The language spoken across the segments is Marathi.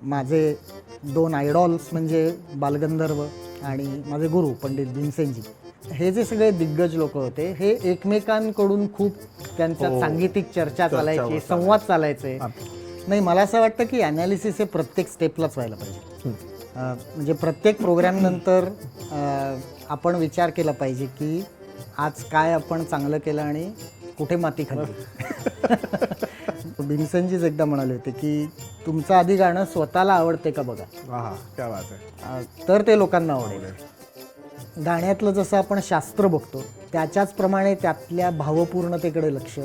माझे दोन आयडॉल्स म्हणजे बालगंधर्व आणि माझे गुरु पंडित भीमसेनजी, हे जे सगळे दिग्गज लोक होते, हे एकमेकांकडून खूप त्यांच्यात सांगीतिक चर्चा चालायची, संवाद चालायचे. नाही, मला असं वाटतं की ॲनालिसिस हे प्रत्येक स्टेपलाच व्हायला पाहिजे. म्हणजे प्रत्येक प्रोग्रॅमनंतर आपण विचार केला पाहिजे की आज काय आपण चांगलं केलं आणि कुठे माती खाल्ली. भीमसेनजीच एकदा म्हणाले होते की तुमचं आधी गाणं स्वतःला आवडते का बघा, क्या बात आहे. तर ते लोकांना आवडेल. गाण्यातलं जसं आपण शास्त्र बघतो त्याच्याचप्रमाणे त्यातल्या भावपूर्णतेकडे लक्ष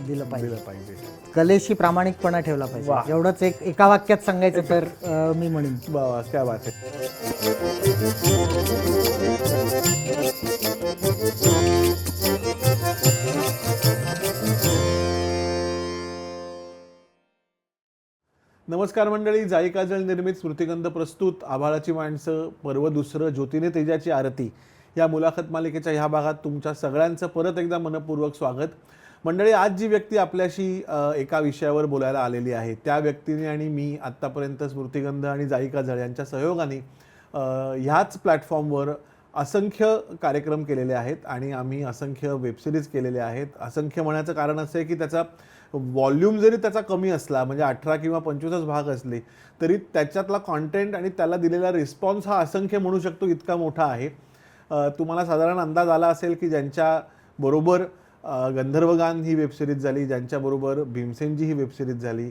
दिलं पाहिजे. कलेशी प्रामाणिकपणा ठेवला पाहिजे. एवढंच एका वाक्यात सांगायचं तर मी म्हणेन. क्या बात आहे. नमस्कार मंडळी, जाई काजळ निर्मित स्मृतिगंध प्रस्तुत आभाळाची माणसं पर्व दुसरं ज्योतीने तेजाची आरती या मुलाखत मालिकेच्या ह्या भागात तुमच्या सगळ्यांचं परत एकदा मनपूर्वक स्वागत. मंडळी, आज जी व्यक्ती आपल्याशी एका विषयावर बोलायला आलेली आहे त्या व्यक्तीने आणि मी आत्तापर्यंत स्मृतिगंध आणि जाई काजळ यांच्या सहयोगाने ह्याच प्लॅटफॉर्मवर असंख्य कार्यक्रम केलेले आहेत आणि आम्ही असंख्य वेबसिरीज केलेल्या आहेत. असंख्य म्हणायचं कारण असं आहे की त्याचा व्हॉल्यूम जरी त्याचा कमी असला, म्हणजे 18 किंवा 25च भाग असले, तरी त्याच्यातला कॉन्टेंट आणि त्याला दिलेला रिस्पॉन्स हा असंख्य म्हणू शकतो इतका मोठा आहे. तुम्हाला साधारण अंदाज आला असेल की ज्यांच्याबरोबर गंधर्वगान ही वेबसिरीज झाली, ज्यांच्याबरोबर भीमसेनजी ही वेबसिरीज झाली,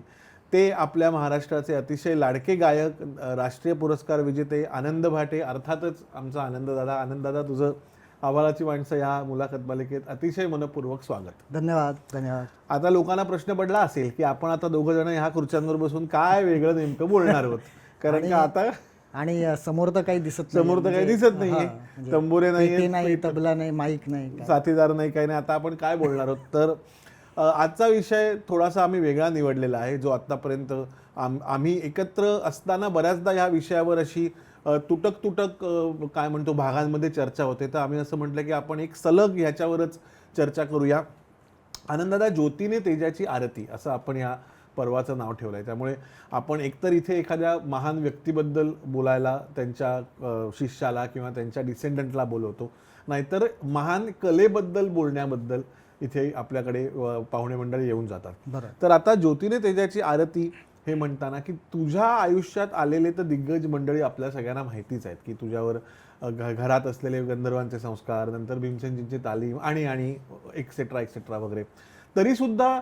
ते आपल्या महाराष्ट्राचे अतिशय लाडके गायक, राष्ट्रीय पुरस्कार विजेते आनंद भाटे, अर्थातच आमचा आनंददादा. आनंददादा, तुझं आभाळाची माणसं या मुलाखत मालिकेत अतिशय मनपूर्वक स्वागत. धन्यवाद. धन्यवाद. आता लोकांना प्रश्न पडला असेल की आपण आता दोघं जण ह्या खुर्च्यांवर बसून काय वेगळं नेमकं बोलणार आहोत, कारण का आता आणि समोर तर काही दिसत नाहीये, तंबुरे नाही, तबला नाही, माईक नाही, साथीदार नाही, काही नाही. आता आपण काय बोलणार आहोत, तर आजचा विषय थोडासा आम्ही वेगळा निवडलेला आहे, जो आतापर्यंत आम्ही एकत्र असताना बऱ्याचदा ह्या विषयावर अशी तुटक काय म्हणतो भागांमध्ये चर्चा होते. तर आम्ही असं म्हटलं की आपण एक सलग ह्याच्यावरच चर्चा करूया. आनंददादा, ज्योतीने तेजाची आरती असं आपण ह्या पर्वाचं नाव ठेवलं आहे. त्यामुळे आपण एकतर इथे एखाद्या महान व्यक्तीबद्दल बोलायला त्यांच्या शिष्याला किंवा त्यांच्या डिसेंडंटला बोलवतो, नाहीतर महान कलेबद्दल बोलण्याबद्दल इथे आपल्याकडे पाहुणे मंडळी येऊन जातात. तर आता ज्योतीने तेजाची आरती हे म्हणताना की तुझ्या आयुष्यात आलेले तर दिग्गज मंडळी आपल्या सगळ्यांना माहितीच आहेत की तुझ्यावर घरात असलेले गंधर्वांचे संस्कार, नंतर भीमसेनजींची तालीम आणि एक्सेट्रा एक्सेट्रा वगैरे. तरीसुद्धा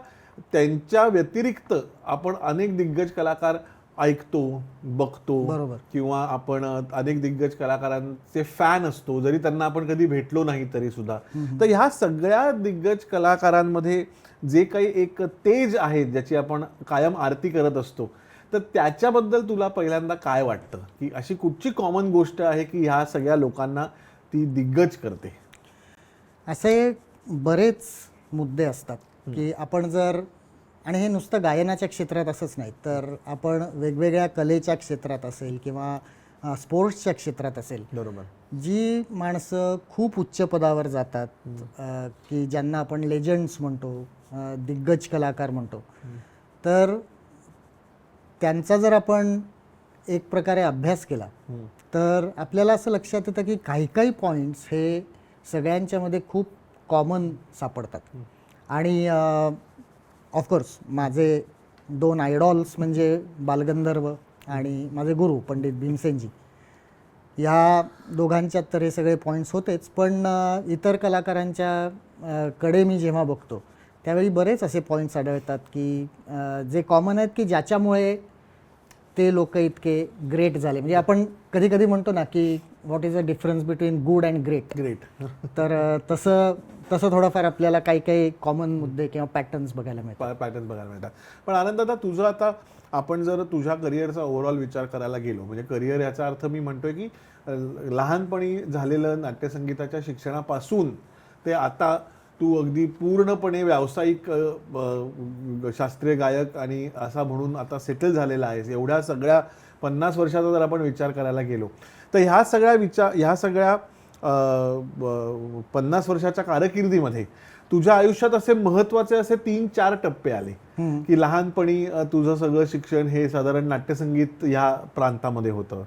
त्यांच्या व्यतिरिक्त आपण अनेक दिग्गज कलाकार ऐकतो, बघतो, बरोबर, किंवा आपण अनेक दिग्गज कलाकारांचे फॅन असतो, जरी त्यांना आपण कधी भेटलो नाही तरी सुद्धा. तर ह्या सगळ्या दिग्गज कलाकारांमध्ये जे काही एक तेज आहे ज्याची आपण कायम आरती करत असतो, तर त्याच्याबद्दल तुला पहिल्यांदा काय वाटतं की अशी कुठची कॉमन गोष्ट आहे की ह्या सगळ्या लोकांना ती दिग्गज करते? असे बरेच मुद्दे असतात की आपण जर, आणि हे नुसतं गायनाच्या क्षेत्रात असंच नाही, तर आपण वेगवेगळ्या कलेच्या क्षेत्रात असेल किंवा स्पोर्ट्सच्या क्षेत्रात असेल, बरोबर, जी माणसं खूप उच्च पदावर जातात, की ज्यांना आपण लेजंड्स म्हणतो, दिग्गज कलाकार म्हणतो, तर त्यांचा जर आपण एक प्रकारे अभ्यास केला तर आपल्याला असं लक्षात येतं की काही काही पॉईंट्स हे सगळ्यांच्यामध्ये खूप कॉमन सापडतात. आणि ऑफकोर्स माझे दोन आयडॉल्स म्हणजे बालगंधर्व आणि माझे गुरु पंडित भीमसेनजी, या दोघांच्यात तर हे सगळे पॉईंट्स होतेच. पण इतर कलाकारांच्या कडे मी जेव्हा बघतो त्यावेळी बरेच असे पॉईंट्स आढळतात की जे कॉमन आहेत, की ज्याच्यामुळे ते लोक इतके ग्रेट झाले. म्हणजे आपण कधी कधी म्हणतो ना की what is the difference between good and great, तर तसं थोडंफार आपल्याला काही काही कॉमन मुद्दे किंवा पॅटर्न्स बघायला मिळतात. पण आनंद, तुझं आता आपण जर तुझ्या करिअरचा ओव्हरऑल विचार करायला गेलो, म्हणजे करिअर याचा अर्थ मी म्हणतोय की लहानपणी झालेलं नाट्यसंगीताच्या शिक्षणापासून ते आता तू अगदी पूर्णपणे व्यावसायिक शास्त्रीय गायक आणि असा म्हणून आता सेटल झालेला आहेस. एवढ्या सगळ्या 50 वर्षाचा जर आपण विचार करायला गेलो तर ह्या सगळ्या 50 वर्षाच्या कारकिर्दीमध्ये तुझ्या आयुष्यात असे महत्त्वाचे असे 3-4 टप्पे आले की लहानपणी तुझं सगळं शिक्षण हे साधारण नाट्यसंगीत ह्या प्रांतामध्ये होतं,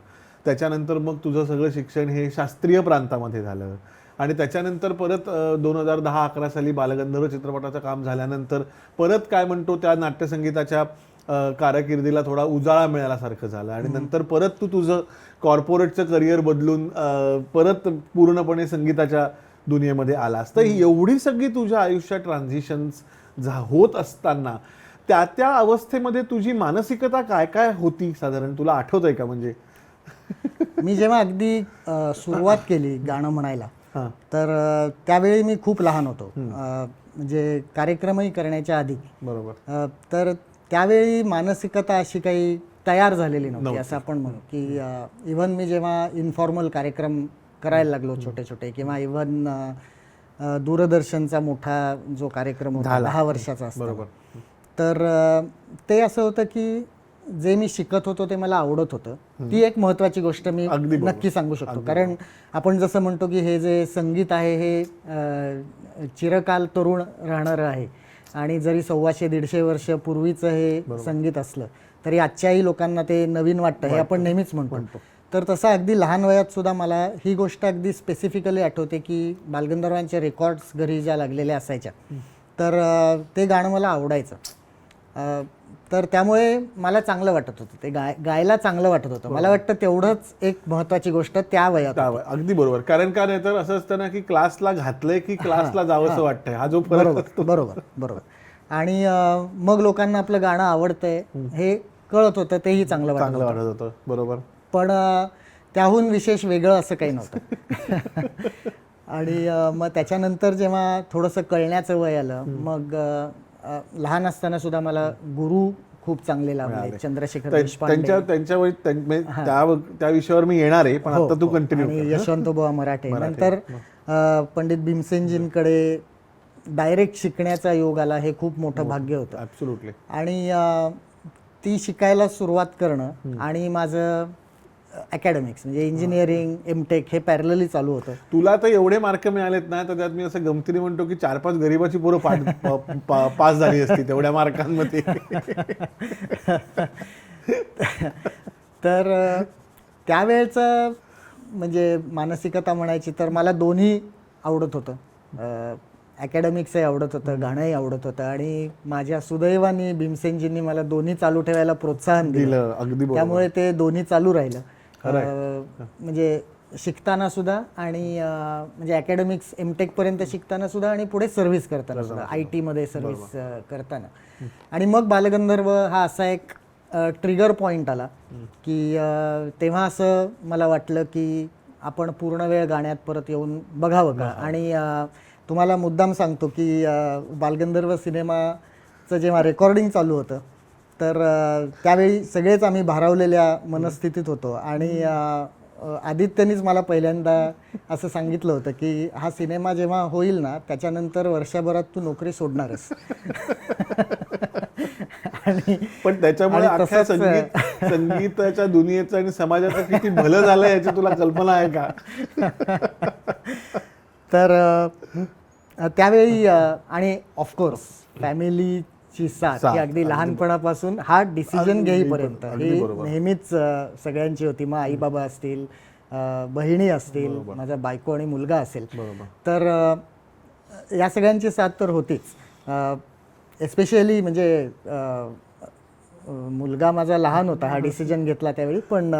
त्याच्यानंतर मग तुझं सगळं शिक्षण हे शास्त्रीय प्रांतामध्ये झालं आणि त्याच्यानंतर परत 2010-11 साली बालगंधर्व चित्रपटाचं काम झाल्यानंतर परत काय म्हणतो त्या नाट्यसंगीताच्या कारकिर्दीला थोडा उजाळा मिळाल्यासारखं झालं आणि नंतर परत तू तुझं कॉर्पोरेटचं करिअर बदलून परत पूर्णपणे संगीताच्या दुनियेमध्ये आलास. तर एवढी सगळी तुझ्या आयुष्यात ट्रान्झिशन्स होत असताना त्या अवस्थेमध्ये तुझी मानसिकता काय काय होती साधारण, तुला आठवतंय का? म्हणजे मी जेव्हा अगदी सुरुवात केली गाणं म्हणायला, तर त्यावेळी मी खूप लहान होतो, म्हणजे कार्यक्रमही करण्याच्या आधी. बरोबर. तर त्यावेळी मानसिकता अशी काही तयार झालेली नव्हती असं आपण म्हणू, की इव्हन मी जेव्हा इन्फॉर्मल कार्यक्रम करायला लागलो छोटे छोटे, किंवा इव्हन दूरदर्शनचा मोठा जो कार्यक्रम होता 10 वर्षाचा असतो, तर ते असं होतं की जे मी शिकत होतो ते मला आवडत होतं. ती एक महत्त्वाची गोष्ट मी नक्की सांगू शकतो. कारण आपण जसं म्हणतो की हे जे संगीत आहे हे चिरकाल तरुण राहणारं आहे, आणि जरी 125-150 वर्ष पूर्वीचं हे संगीत असलं तरी आजच्याही लोकांना ते नवीन वाटतं, हे आपण नेहमीच म्हणतो. तर तसं अगदी लहान वयात सुद्धा मला ही गोष्ट अगदी स्पेसिफिकली आठवते की बालगंधर्वांच्या रेकॉर्ड्स घरी ज्या लागलेल्या असायच्या, तर ते गाणं मला आवडायचं. तर त्यामुळे मला चांगलं वाटत होतं, ते गायला चांगलं वाटत होतं. मला वाटतं तेवढंच एक महत्त्वाची गोष्ट त्या वयात. अगदी बरोबर. कारण का नाही तर असं असतं ना की क्लासला घातलंय की क्लासला जावंसं वाटतंय, हा जो फरक असतो. बरोबर बरोबर. आणि मग लोकांना आपलं गाणं आवडतंय हे कळत होतं, तेही चांगलं वाटत होतं. बरोबर. पण त्याहून विशेष वेगळं असं काही नव्हतं. आणि मग त्याच्यानंतर जेव्हा थोडंसं कळण्याचं वय आलं, मग लहान असताना सुद्धा मला गुरु खूप चांगले लाभले, चंद्रशेखर देशपांडे. त्या विषयावर मी येणार आहे, पण आता तू कंटिन्यू. आणि यशवंतबुवा मराठे. नंतर पंडित भीमसेनजींकडे डायरेक्ट शिकण्याचा योग आला, हे खूप मोठं भाग्य होतं. ॲब्सोल्युटली. आणि ती शिकायला सुरुवात करणं आणि माझं अकॅडमिक्स म्हणजे इंजिनिअरिंग, एमटेक हे पॅरलली चालू होतं. तुला तर एवढे मार्क मिळालेत ना, तर त्यात मी असं गमतीने म्हणतो की 4-5 गरीबाची पोरं पास झाली असती तेवढ्या मार्कांमध्ये. तर त्यावेळचं म्हणजे मानसिकता म्हणायची तर मला दोन्ही आवडत होतं, अकॅडमिक्सही आवडत होतं, गाणंही आवडत होतं. आणि माझ्या सुदैवाने भीमसेनजींनी मला दोन्ही चालू ठेवायला प्रोत्साहन दिलं. अगदी. त्यामुळे ते दोन्ही चालू राहिलं, म्हणजे शिकताना सुद्धा आणि म्हणजे अकॅडमिक्स एमटेक पर्यंत शिकताना सुद्धा आणि पुढे सर्व्हिस करताना सुद्धा, IT मध्ये सर्व्हिस करताना. आणि मग बालगंधर्व हा असा एक ट्रिगर पॉइंट आला की तेव्हा असं मला वाटलं की आपण पूर्ण वेळ गाण्यात परत येऊन बघावं का. आणि तुम्हाला मुद्दाम सांगतो की बालगंधर्व सिनेमाचं जेव्हा रेकॉर्डिंग चालू होतं, तर त्यावेळी सगळेच आम्ही भारावलेल्या मनस्थितीत होतो. आणि आदित्यनीच मला पहिल्यांदा असं सांगितलं होतं की हा सिनेमा जेव्हा होईल ना, त्याच्यानंतर वर्षभरात तू नोकरी सोडणारच. आणि पण त्याच्यामुळे अख्ख्या संगीताच्या दुनियेचं आणि समाजाचं किती भलं झालं याची तुला कल्पना आहे का? तर त्यावेळी आणि ऑफकोर्स फॅमिलीची साथ ही अगदी लहानपणापासून हा डिसिजन घेईपर्यंत ही नेहमीच सगळ्यांची होती. मग आई बाबा असतील, बहिणी असतील, माझा बायको आणि मुलगा असेल, तर या सगळ्यांची साथ तर होतीच. एस्पेशली म्हणजे मुलगा माझा लहान होता हा डिसिजन घेतला त्यावेळी, पण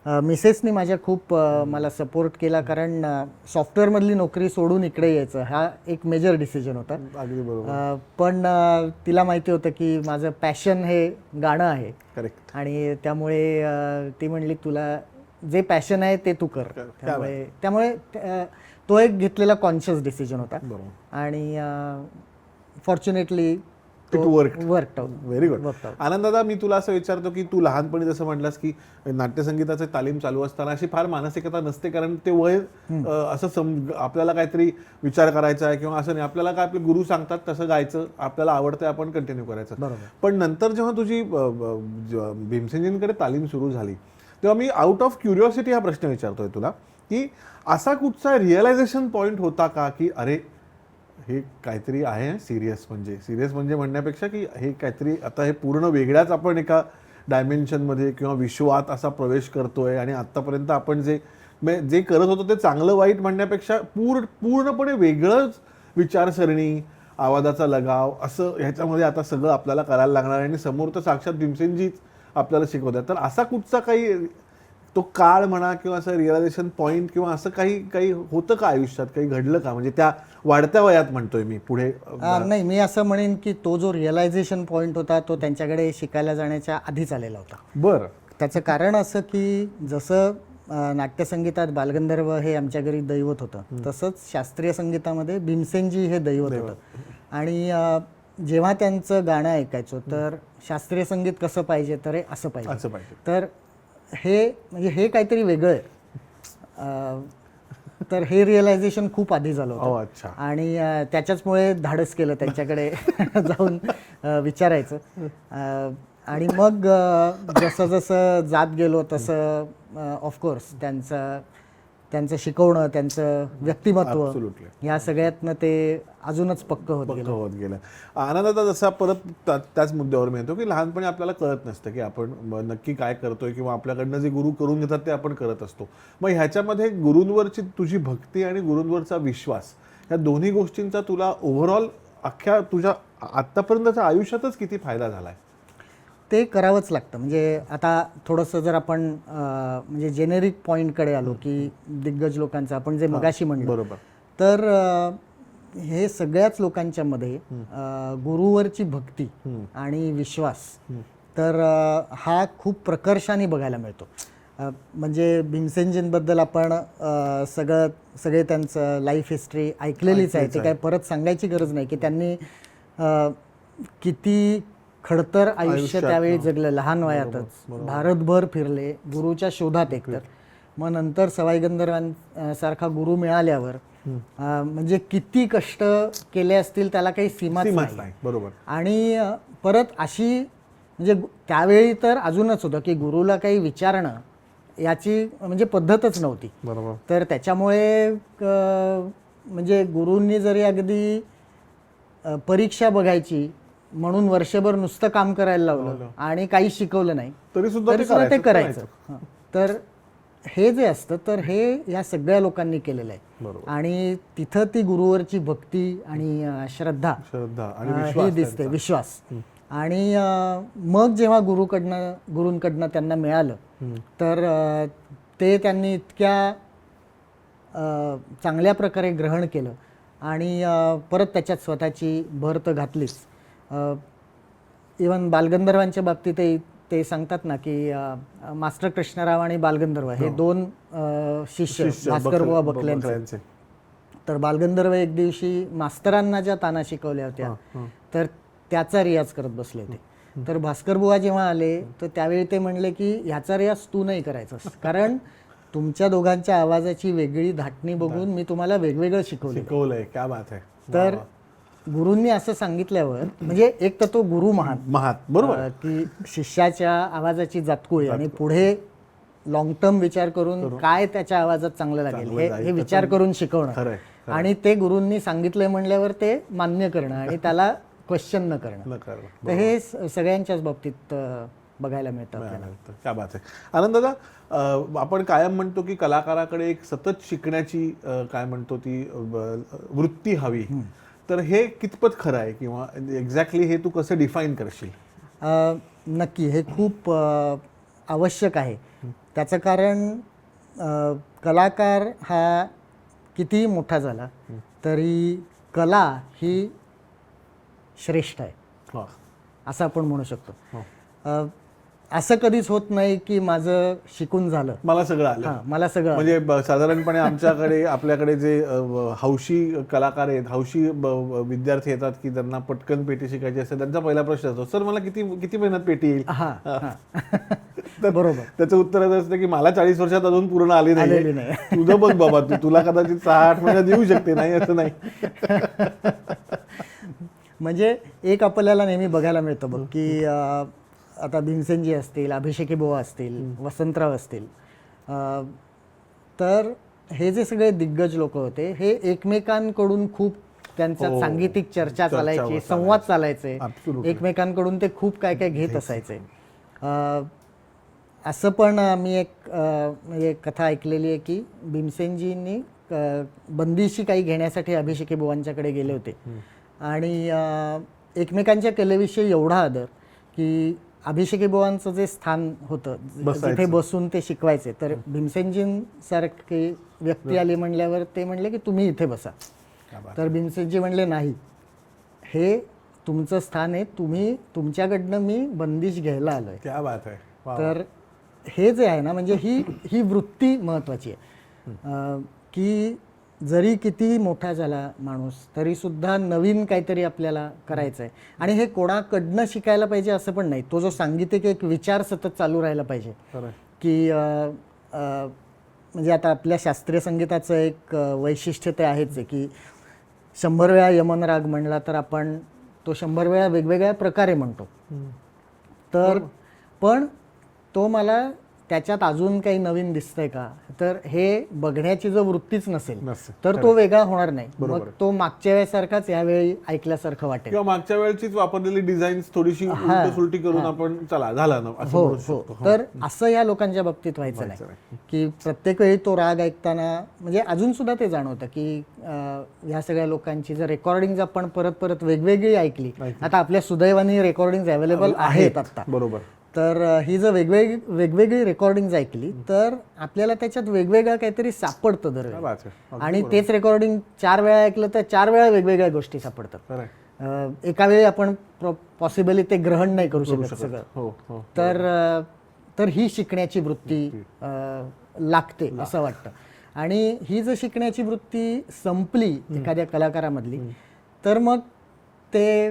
मिसेसनी माझ्या खूप मला सपोर्ट केला. कारण सॉफ्टवेअरमधली नोकरी सोडून इकडे यायचं हा एक मेजर डिसिजन होता. पण तिला माहिती होतं की माझं पॅशन हे गाणं आहे. करेक्ट. आणि त्यामुळे ती म्हणली तुला जे पॅशन आहे ते तू कर. त्यामुळे तो एक घेतलेला कॉन्शियस डिसिजन होता. आणि fortunately work out. Very good. Anand दादा, मी तुला असं विचारतो की तू लहानपणी जसं म्हटलंस की नाट्यसंगीताची तालीम चालू असताना अशी फार मानसिकता नसते, कारण ते वय असं आपल्याला काहीतरी विचार करायचा आहे किंवा असं नाही, आपल्याला काय आपले गुरु सांगतात तसं गायचं, आपल्याला आवडतंय आपण कंटिन्यू करायचं. पण नंतर जेव्हा तुझी भीमसेनजींकडे तालीम सुरू झाली तेव्हा मी आउट ऑफ क्युरिओसिटी हा प्रश्न विचारतोय तुला की असा कुठचा रिअलायझेशन पॉइंट होता का की अरे हे काहीतरी आहे सिरियस, म्हणजे म्हणण्यापेक्षा की हे काहीतरी आता हे पूर्ण वेगळ्याच आपण एका डायमेन्शनमध्ये किंवा विश्वात असा प्रवेश करतोय आणि आत्तापर्यंत आपण जे करत होतो ते चांगलं वाईट म्हणण्यापेक्षा पूर्णपणे वेगळंच विचारसरणी, आवाजाचा लगाव असं ह्याच्यामध्ये आता सगळं आपल्याला करायला लागणार आहे आणि समोर तर साक्षात भीमसेनजीच आपल्याला शिकवतात. तर असा कुठचा काही तो काळ म्हणा किंवा असं रिअलायझेशन पॉईंट किंवा असं काही होतं का आयुष्यात, काही घडलं का, म्हणजे त्या वाढत्या वयात म्हणतोय मी पुढे? नाही, मी असं म्हणेन की तो जो रिअलायझेशन पॉईंट होता तो त्यांच्याकडे शिकायला जाण्याच्या आधीच आलेला होता. बरं. त्याचं कारण असं की जसं नाट्यसंगीतात बालगंधर्व हे आमच्या घरी दैवत होतं, तसंच शास्त्रीय संगीतामध्ये भीमसेनजी हे दैवत होतं. आणि जेव्हा त्यांचं गाणं ऐकायचो तर शास्त्रीय संगीत कसं पाहिजे तर हे असं पाहिजे. तर हे काहीतरी वेगळं आहे. तर हे रिअलायझेशन खूप आधी झालं होतं. अच्छा. आणि त्याच्याचमुळे धाडस केलं त्यांच्याकडे जाऊन विचारायचं. आणि मग जसं जसं जात गेलो तसं ऑफकोर्स त्यांचं शिकवणं, त्यांचं व्यक्तिमत्व या सगळ्यातनं ते अजूनच पक्क होत गेलं. आनंदाचा जसा परत त्याच मुद्द्यावर मी येतो की लहानपणी आपल्याला कळत नसतं की आपण नक्की काय करतोय किंवा आपल्याकडनं जे गुरु करून घेतात ते आपण करत असतो. मग ह्याच्यामध्ये गुरूंवरची तुझी भक्ती आणि गुरूंवरचा विश्वास या दोन्ही गोष्टींचा तुला ओव्हरऑल अख्ख्या तुझ्या आत्तापर्यंतच्या आयुष्यातच किती फायदा झालाय? ते करावंच लागतं. म्हणजे आता थोडंसं जर आपण म्हणजे जेनेरिक पॉईंटकडे आलो की दिग्गज लोकांचं आपण जे मगाशी म्हणलो, बरोबर, तर हे सगळ्याच लोकांच्या मध्ये गुरुवरची भक्ती आणि विश्वास तर हा खूप प्रकर्षाने बघायला मिळतो. म्हणजे भीमसेनजींबद्दल आपण सगळे त्यांचं लाईफ हिस्ट्री ऐकलेलीच आहे, ते काय परत सांगायची गरज नाही की त्यांनी किती खडतर आयुष्य त्यावेळी जगलं. लहान वयातच भारतभर फिरले गुरुच्या शोधात एकतर, मग नंतर सवाई गंधर्वांसारखा गुरु मिळाल्यावर म्हणजे किती कष्ट केले असतील त्याला काही सीमाच नाही. बरोबर. आणि परत अशी म्हणजे त्यावेळी तर अजूनच होतं की गुरुला काही विचारणं याची म्हणजे पद्धतच नव्हती. बरोबर. तर त्याच्यामुळे म्हणजे गुरूंनी जरी अगदी परीक्षा बघायची म्हणून वर्षभर नुसतं काम करायला लावलं आणि काही शिकवलं नाही तरी सुद्धा ते करायचं. तर हे जे असतं तर हे या सगळ्या लोकांनी केलेलं आहे. आणि तिथं ती गुरुवरची भक्ती आणि श्रद्धा हे दिसते, विश्वास. आणि मग जेव्हा गुरूंकडनं त्यांना मिळालं तर ते त्यांनी इतक्या चांगल्या प्रकारे ग्रहण केलं आणि परत त्याच्यात स्वतःची भर तर घातलीच. इवन बालगंधर्वांच्या बाबतीत ते सांगतात ना की मास्टर कृष्णराव आणि बालगंधर्व हे दोन शिष्य भास्करबुवा बकल्यांचे. तर बालगंधर्व एक दिवशी मास्तरांना ज्या ताना शिकवल्या होत्या तर त्याचा रियाज करत बसले होते. तर भास्करबुवा जेव्हा आले तर त्यावेळी ते म्हणले की ह्याचा रियाज तू नाही करायचास, कारण तुमच्या दोघांच्या आवाजाची वेगळी धाटणी बघून मी तुम्हाला वेगवेगळं शिकवलंय. क्या बात आहे. तर गुरूंनी असं सांगितल्यावर म्हणजे एक तर तो गुरु महान बरोबर की शिष्याच्या आवाजाची जातकुळी आणि पुढे लॉंग टर्म विचार करून काय त्याच्या आवाजात चांगलं लागेल हे विचार करून शिकवणं. आणि ते गुरूंनी सांगितलंय म्हणल्यावर ते मान्य करणं आणि त्याला क्वेश्चन न करणं. तर हे सगळ्यांच्याच बाबतीत बघायला मिळतं आपल्याला. क्या बात आहे. आनंद दादा, आपण कायम म्हणतो की कलाकाराकडे एक सतत शिकण्याची काय म्हणतो ती वृत्ती हवी. तर हे कितपत खरं आहे किंवा एक्झॅक्टली हे तू कसं डिफाईन करशील? नक्की हे खूप आवश्यक आहे. त्याचं कारण कलाकार हा कितीही मोठा झाला तरी कला ही श्रेष्ठ आहे असं आपण म्हणू शकतो. असं कधीच होत नाही की माझं शिकून झालं, मला सगळं आलं, मला सगळं. म्हणजे साधारणपणे आपल्याकडे जे हौशी कलाकार आहेत, हौशी विद्यार्थी येतात की त्यांना पटकन पेटी शिकायची असते, त्यांचा पहिला प्रश्न असतो, सर मला किती महिन्यात पेटी येईल? बरोबर. त्याचं उत्तर असं असतं की मला 40 वर्षात अजून पूर्ण आली नाही. तुझं बघ बाबा, तुला कदाचित 6-8 महिन्यात येऊ शकते. नाही असं नाही. म्हणजे एक आपल्याला नेहमी बघायला मिळतं बघ की आता भीमसेनजी असतील, अभिषेकी बुवा असतील, वसंतराव असतील, तर हे जे सगळे दिग्गज लोक होते हे एकमेकांकडून खूप त्यांच्यात हो. सांगीतिक चर्चा चालायची, चालायची. संवाद चालायचे, Absolutely. एकमेकांकडून ते खूप काय काय घेत असायचे. असं पण मी एक म्हणजे कथा ऐकलेली आहे की भीमसेनजींनी बंदिशी काही घेण्यासाठी अभिषेकी बुवांच्याकडे गेले होते आणि एकमेकांच्या कलेविषयी एवढा आदर की अभिषेकी बुवांचं जे स्थान होतं जिथे बसून ते शिकवायचे, तर भीमसेनजींसारखी व्यक्ती आली म्हणल्यावर ते म्हणले की तुम्ही इथे बसा. तर भीमसेनजी म्हणले नाही, हे तुमचं स्थान आहे, तुम्ही तुमच्याकडनं मी बंदिश घ्यायला आलोय. क्या बात आहे. तर हे जे आहे ना, म्हणजे ही वृत्ती महत्वाची आहे की जरी किती मोठा झाला माणूस तरी सुद्धा नवीन काहीतरी आपल्याला करायचं आहे. आणि हे कोणाकडनं शिकायला पाहिजे असं पण नाही, तो जो सांगीतिक एक विचार सतत चालू राहायला पाहिजे की म्हणजे आता आपल्या शास्त्रीय संगीताचं एक वैशिष्ट्य ते आहेच आहे की 100 वेळा यमन राग म्हणला तर आपण तो 100 वेळा वेगवेगळ्या प्रकारे म्हणतो. तर पण तो मला त्याच्यात अजून काही नवीन दिसतंय का, तर हे बघण्याची जर वृत्तीच नसेल तर तो वेगळा होणार नाही. मग तो मागच्या वेळेसारखाच यावेळी ऐकल्यासारखं वाटेल किंवा मागच्या वेळचीच वापरलेली डिझाईन थोडीशी उलटी करून आपण चला झाला ना असं हो म्हणू हो. शकतो. तर असं या लोकांच्या बाबतीत व्हायचं नाही की प्रत्येक वेळी तो राग ऐकताना म्हणजे अजून सुद्धा ते जाणवतं की ह्या सगळ्या लोकांची जर रेकॉर्डिंग आपण परत परत वेगवेगळी ऐकली, आता आपल्या सुदैवाने रेकॉर्डिंग अवेलेबल आहेत आता, बरोबर, तर ही जर वेगवेगळी रेकॉर्डिंग ऐकली तर आपल्याला त्याच्यात वेगवेगळं काहीतरी सापडतं दरवेळी. आणि तेच रेकॉर्डिंग 4 वेळा ऐकलं तर 4 वेळा वेगवेगळ्या गोष्टी सापडतात. एका वेळी आपण पॉसिबली ते ग्रहण नाही करू शकत सगळं. तर ही शिकण्याची वृत्ती लागते असं वाटतं. आणि ही जर शिकण्याची वृत्ती संपली एखाद्या कलाकारामधली तर मग ते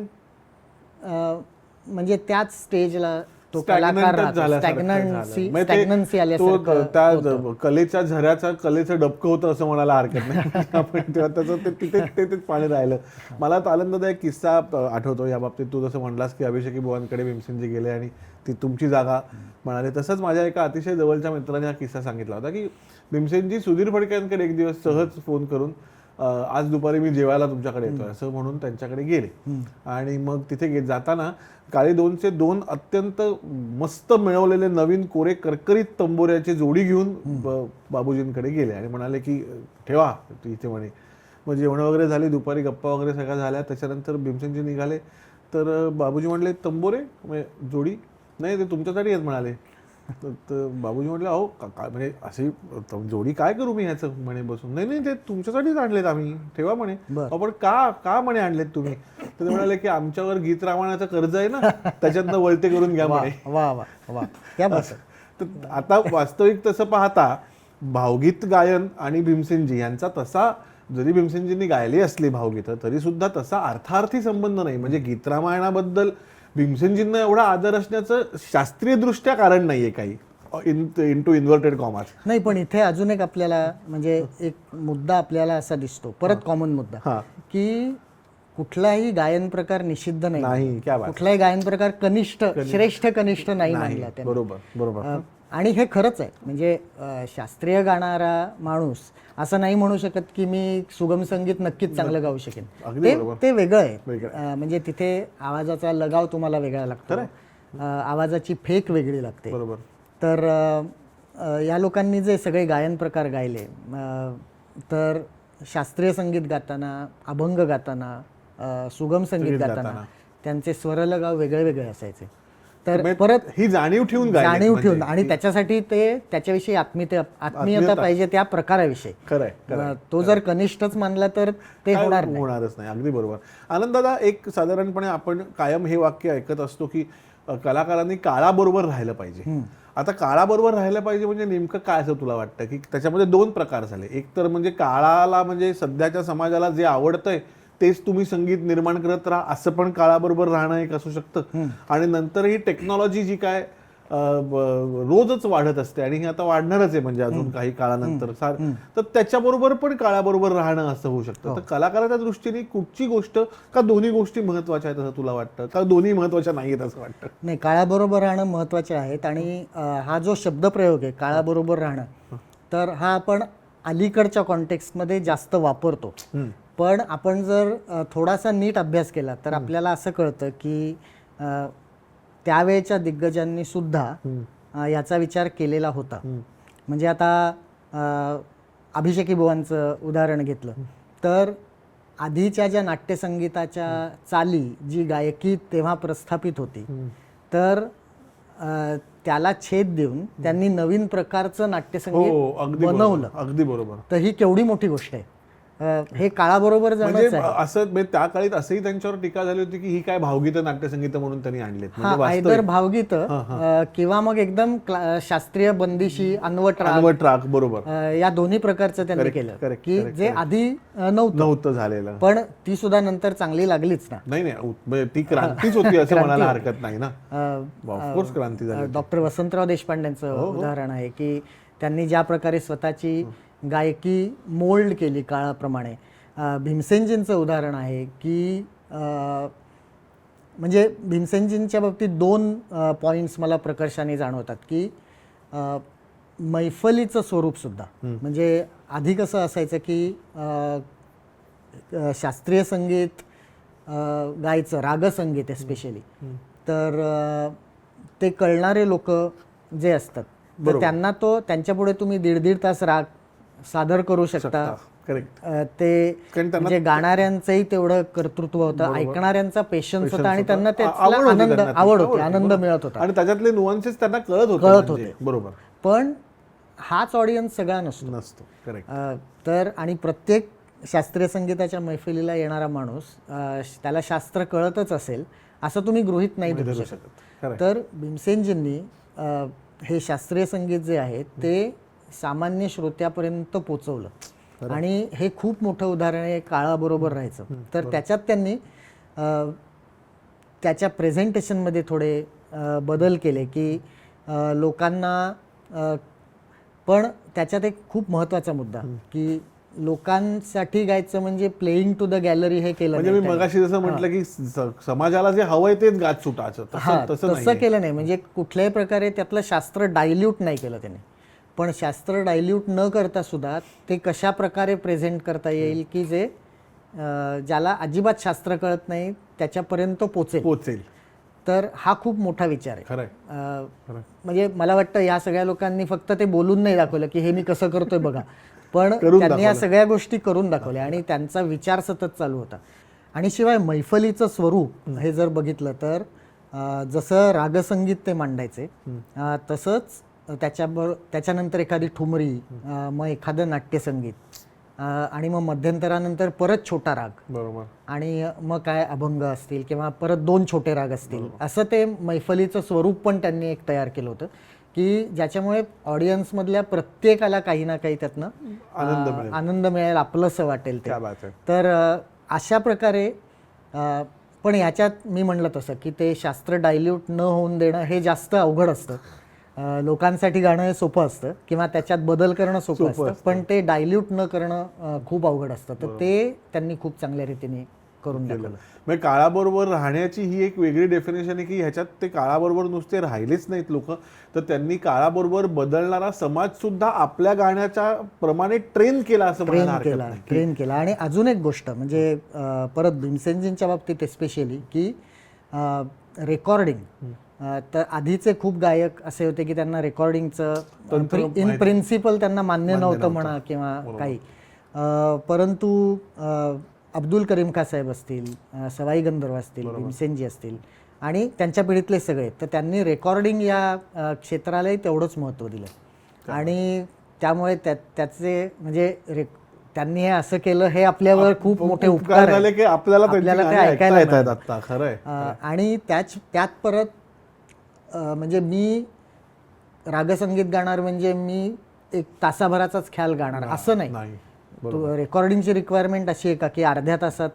म्हणजे त्याच स्टेजला तो कलाकार स्टॅग्नन्सी आल्यासारखं त्या कलेच्या झऱ्याचा कलेचं डबकं होतं असं म्हणायला हरकत नाही. आपण तेव्हा त्याचं तिथेच पाणी राहिलं. मला आनंददायक किस्सा आठवतो या बाबतीत. तू जसं म्हणलास की अभिषेकी बुवांकडे भीमसेनजी गेले आणि ती तुमची जागा म्हणाले, तसंच माझ्या एका अतिशय जवळच्या मित्राने हा किस्सा सांगितला होता की भीमसेनजी सुधीर फडक्यांकडे एक दिवस सहज फोन करून आज दुपारी मी जेवायला तुमच्याकडे येतोय असं म्हणून त्यांच्याकडे गेले. आणि मग तिथे जाताना काळी 2चे 2 अत्यंत मस्त मिळवलेले नवीन कोरे करकरीत तंबोऱ्याची जोडी घेऊन बाबूजींकडे गेले आणि म्हणाले की ठेवा इथे म्हणे. मग जेवण वगैरे झाली, दुपारी गप्पा वगैरे सगळ्या झाल्या. त्याच्यानंतर भीमसेनजी निघाले तर बाबूजी म्हणले तंबोरे जोडी नाही, ते तुमच्यासाठी आहेत म्हणाले. तर बाबूजी म्हटलं अहो म्हणजे अशी जोडी काय करू मी ह्याचं म्हणे बसून. नाही ते तुमच्यासाठीच आणलेत आम्ही, ठेवा म्हणे. आपण का म्हणे आणलेत तुम्ही. तर ते म्हणाले की आमच्यावर गीत रामायणाचं कर्ज आहे ना, त्याच्यातनं वळते करून घ्या म्हणे. वा वा वा. तर आता वास्तविक तसं पाहता भावगीत गायन आणि भीमसेनजी यांचा तसा, जरी भीमसेनजींनी गायली असली भावगीतं तरी सुद्धा तसा अर्थार्थी संबंध नाही. म्हणजे गीत रामायणाबद्दल भीमसेनजींना एवढा आदर असण्याचं शास्त्रीय दृष्ट्या कारण नाहीये काही, इंटू इन्व्हर्टेड कॉमास. नाही, पण इथे अजून एक आपल्याला म्हणजे एक मुद्दा आपल्याला असा दिसतो, परत कॉमन मुद्दा, की कुठलाही गायन प्रकार निषिद्ध नाही. कुठलाही गायन प्रकार कनिष्ठ श्रेष्ठ कनिष्ठ नाही मानला त्याने. बरोबर. आणि हे खरंच आहे. म्हणजे शास्त्रीय गाणारा माणूस असं नाही म्हणू शकत की मी सुगम संगीत नक्कीच चांगलं गाऊ शकेन. ते वेगळं आहे. म्हणजे तिथे आवाजाचा लगाव तुम्हाला वेगळा लागतो, आवाजाची फेक वेगळी लागते. तर या लोकांनी जे सगळे गायन प्रकार गायले, तर शास्त्रीय संगीत गाताना, अभंग गाताना, सुगम संगीत गाताना त्यांचे स्वर लगाव वेगळे वेगळे असायचे. तर परत ही जाणीव ठेवून आणि त्याच्यासाठी ते त्याच्याविषयी आत्मीयता पाहिजे त्या प्रकाराविषयी. तो जर कनिष्ठच मानला तर ते होणारच नाही. अगदी बरोबर. आनंददादा, एक साधारणपणे आपण कायम हे वाक्य ऐकत असतो की कलाकारांनी काळाबरोबर राहिलं पाहिजे. आता काळाबरोबर राहिलं पाहिजे म्हणजे नेमकं काय असं तुला वाटतं? की त्याच्यामध्ये 2 प्रकार झाले. एक तर म्हणजे काळाला, म्हणजे सध्याच्या समाजाला जे आवडतंय तेच तुम्ही संगीत निर्माण करत राहा, असं पण काळाबरोबर राहणं एक असू शकतं. आणि नंतर ही टेक्नॉलॉजी जी काय रोजच वाढत असते आणि ही आता वाढणारच आहे म्हणजे अजून काही काळानंतर, तर त्याच्याबरोबर पण काळाबरोबर राहणं असं होऊ शकतं. तर कलाकाराच्या दृष्टीने कुठची गोष्ट, का दोन्ही गोष्टी महत्वाच्या आहेत असं तुला वाटतं, का दोन्ही महत्वाच्या नाहीत असं वाटतं? नाही, काळाबरोबर राहणं महत्वाचे आहेत. आणि हा जो शब्दप्रयोग आहे काळाबरोबर राहणं, तर हा आपण अलीकडच्या कॉन्टेक्स्टमध्ये जास्त वापरतो. पण आपण जर थोडासा नीट अभ्यास केला तर आपल्याला असं कळतं की त्यावेळच्या दिग्गजांनी सुद्धा याचा विचार केलेला होता. म्हणजे आता अभिषेकी बुवांचं उदाहरण घेतलं तर आधीच्या ज्या नाट्यसंगीताच्या चाली, जी गायकी तेव्हा प्रस्थापित होती, तर त्याला छेद देऊन त्यांनी नवीन प्रकारचं नाट्यसंगीत अगदी बनवलं. अगदी बरोबर. तर ही केवढी मोठी गोष्ट आहे. हे काळाबरोबर म्हणजे जाणंच आहे. असं म्हणजे त्या काळात असंही त्यांच्यावर टीका झाली होती की ही काय भावगीत नाट्यसंगीत म्हणून त्यांनी आणलेत. म्हणजे आयदर भावगीत किंवा मग एकदम शास्त्रीय बंदिशी अनवट ट्राक बरोबर या दोन्ही प्रकारचं त्यांनी केलं की जे आधी नव्हतं झालेलं. पण ती सुद्धा नंतर चांगली लागलीच ना. नाही ती क्रांतीच होती असं म्हणायला हरकत नाही ना. ऑफकोर्स क्रांती झाली. डॉक्टर वसंतराव देशपांडेंचं उदाहरण आहे की त्यांनी ज्या प्रकारे स्वतःची गायकी मोल्ड केली काळाप्रमाणे. भीमसेनजींचं उदाहरण आहे की म्हणजे भीमसेनजींच्या बाबतीत 2 पॉइंट्स मला प्रकर्षाने जाणवतात की मैफलीचं स्वरूपसुद्धा, म्हणजे आधी कसं असायचं की शास्त्रीय संगीत गायचं, रागसंगीत एस्पेशली, तर ते कळणारे लोक जे असतात तर त्यांना त्यांच्यापुढे तुम्ही 1.5 तास राग सादर करू शकता. करेक्ट. ते म्हणजे गाणाऱ्यांचंही तेवढं कर्तृत्व होतं, ऐकणाऱ्यांचा पेशन्स होता आणि त्यांना त्याचा आवड होती, आनंद मिळत होता आणि त्याच्यातले नुआन्सेस त्यांना कळत होते. बरोबर. पण हाच ऑडियन्स सगळा नसतो. करेक्ट. तर आणि प्रत्येक शास्त्रीय संगीताच्या मैफिलीला येणारा माणूस त्याला शास्त्र कळतच असेल असं तुम्ही गृहीत नाही धरू शकत. तर भीमसेनजींनी हे शास्त्रीय संगीत जे आहे ते सामान्य श्रोत्यापर्यंत पोचवलं आणि हे खूप मोठं उदाहरण आहे काळाबरोबर राहायचं. तर त्याच्यात त्यांनी त्याच्या प्रेझेंटेशनमध्ये थोडे बदल केले की लोकांना, पण त्याच्यात एक खूप महत्त्वाचा मुद्दा की लोकांसाठी गायचं म्हणजे प्लेइंग टू द गॅलरी हे केलं म्हणजे मी मगाशी जसं म्हटलं की समाजाला जे हवंय तेच गात सुटायचं, तसं केलं नाही. म्हणजे कुठल्याही प्रकारे त्यातलं शास्त्र डायल्यूट नाही केलं त्याने. पण शास्त्र डायल्यूट न करता सुद्धा ते कशा प्रकारे प्रेझेंट करता येईल की जे ज्याला अजिबात शास्त्र कळत नाही त्याच्यापर्यंत पोचेल. तर हा खूप मोठा विचार आहे. म्हणजे मला वाटतं या सगळ्या लोकांनी फक्त ते बोलून नाही दाखवलं की हे मी कसं करतोय बघा, पण त्यांनी या सगळ्या गोष्टी करून दाखवल्या आणि त्यांचा विचार सतत चालू होता. आणि शिवाय मैफलीचं स्वरूप हे जर बघितलं तर जसं रागसंगीत ते मांडायचे, तसंच त्याच्यानंतर एखादी ठुमरी, मग एखादं नाट्यसंगीत आणि मग मध्यंतरानंतर परत छोटा राग, बरोबर, आणि मग काय अभंग असतील किंवा परत 2 छोटे राग असतील, असं ते मैफलीचं स्वरूप पण त्यांनी एक तयार केलं होतं की ज्याच्यामुळे ऑडियन्समधल्या प्रत्येकाला काही ना काही त्यातनं आनंद मिळेल, आपलंसं वाटेल ते. तर अशा प्रकारे, पण ह्याच्यात मी म्हणलं तसं की ते शास्त्र डायल्यूट न होऊन देणं हे जास्त अवघड असतं. लोकांसाठी गाणं हे सोपं असतं किंवा त्याच्यात बदल करणं सोपं असतं, पण ते डायल्यूट न करणं खूप अवघड असतं. तर ते त्यांनी खूप चांगल्या रीतीने करून दाखवलं. म्हणजे काळाबरोबर राहण्याची ही एक वेगळी डेफिनेशन आहे की ह्याच्यात ते काळाबरोबर नुसते राहिलेच नाहीत लोक, तर त्यांनी काळाबरोबर बदलणारा समाज सुद्धा आपल्या गाण्याच्या प्रमाणे ट्रेन केला असं ट्रेन केला. आणि अजून एक गोष्ट म्हणजे परत भीमसेनजींच्या बाबतीत स्पेशली की रेकॉर्डिंग, तर आधीचे खूप गायक असे होते की त्यांना रेकॉर्डिंगचं इन प्रिन्सिपल त्यांना मान्य नव्हतं म्हणा किंवा काही, परंतु अब्दुल करीम खान साहेब असतील, सवाई गंधर्व असतील, भीमसेनजी असतील आणि त्यांच्या पिढीतले सगळे, तर त्यांनी रेकॉर्डिंग या क्षेत्रालाही तेवढंच महत्त्व दिलं. आणि त्यामुळे त्याचे म्हणजे त्यांनी हे असं केलं हे आपल्यावर खूप मोठे उपकार झाले की आपल्याला ते ऐकायला येतात आता. खरंय. आणि त्यात परत म्हणजे मी रागसंगीत गाणार म्हणजे मी एक तासाभराचाच ख्याल गाणार असं नाही. रेकॉर्डिंगची रिक्वायरमेंट अशी आहे का की अर्ध्या तासात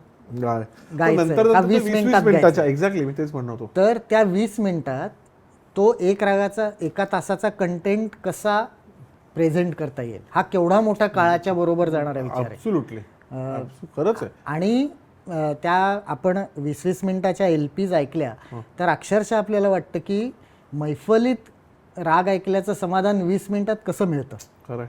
गायचं का 20 मिनिटात गायचं. एक्झॅक्टली मी तेच म्हणत होतो. तर त्या 20 मिनिटात तो एका तासाचा कंटेंट कसा प्रेझेंट करता येईल हा केवढा मोठा काळाच्या बरोबर जाणारा विचार आहे. ॲब्सोल्युटली, खरंच आहे. आणि त्या आपण 20-20 मिनिटाच्या LPs ऐकल्या तर अक्षरशः आपल्याला वाटतं की मैफलीत राग ऐकल्याचं समाधान 20 मिनिटात कसं मिळतं. खरंय.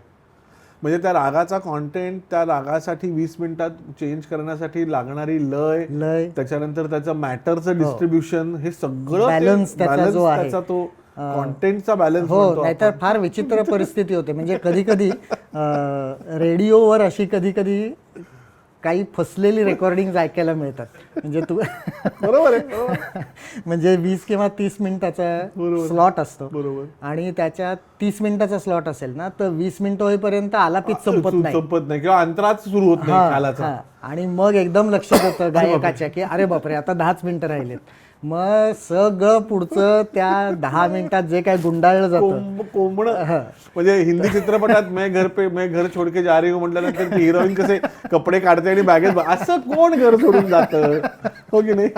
म्हणजे त्या रागाचा कॉन्टेंट, त्या रागासाठी 20 मिनिटात चेंज करण्यासाठी लागणारी लय, त्याच्यानंतर त्याचं मॅटरचं डिस्ट्रीब्युशन, हे सगळं Balance त्याचा जो आहे. त्याचा तो कॉन्टेंटचा बॅलन्स. हो, नाहीतर फार विचित्र परिस्थिती होते. म्हणजे कधी कधी रेडिओवर अशी कधी कधी काही फसलेली रेकॉर्डिंग ऐकायला मिळतात. म्हणजे तू बरोबर आहे. म्हणजे 20 किंवा 30 मिनिटाचा स्लॉट असतो बरोबर. आणि त्याच्यात 30 मिनिटाचा स्लॉट असेल ना, तर 20 मिनिटं होईपर्यंत आलापीच संपत नाही किंवा अंतरात सुरू होत नाही ख्यालाचा. हा. आणि मग एकदम लक्षात येतं गायकाच्या की अरे बापरे, आता 10च मिनिटं राहिलेत. मग सगळं पुढचं त्या 10 मिनिटात जे काय गुंडाळलं जातं, कोंबणं. म्हणजे हिंदी चित्रपटात मैं घर छोड के जा रही हूं म्हटल्यानंतर ती हिरोईन कसे कपडे काढते आणि बॅगेत, असं कोण घर सोडून जातं, हो की नाही?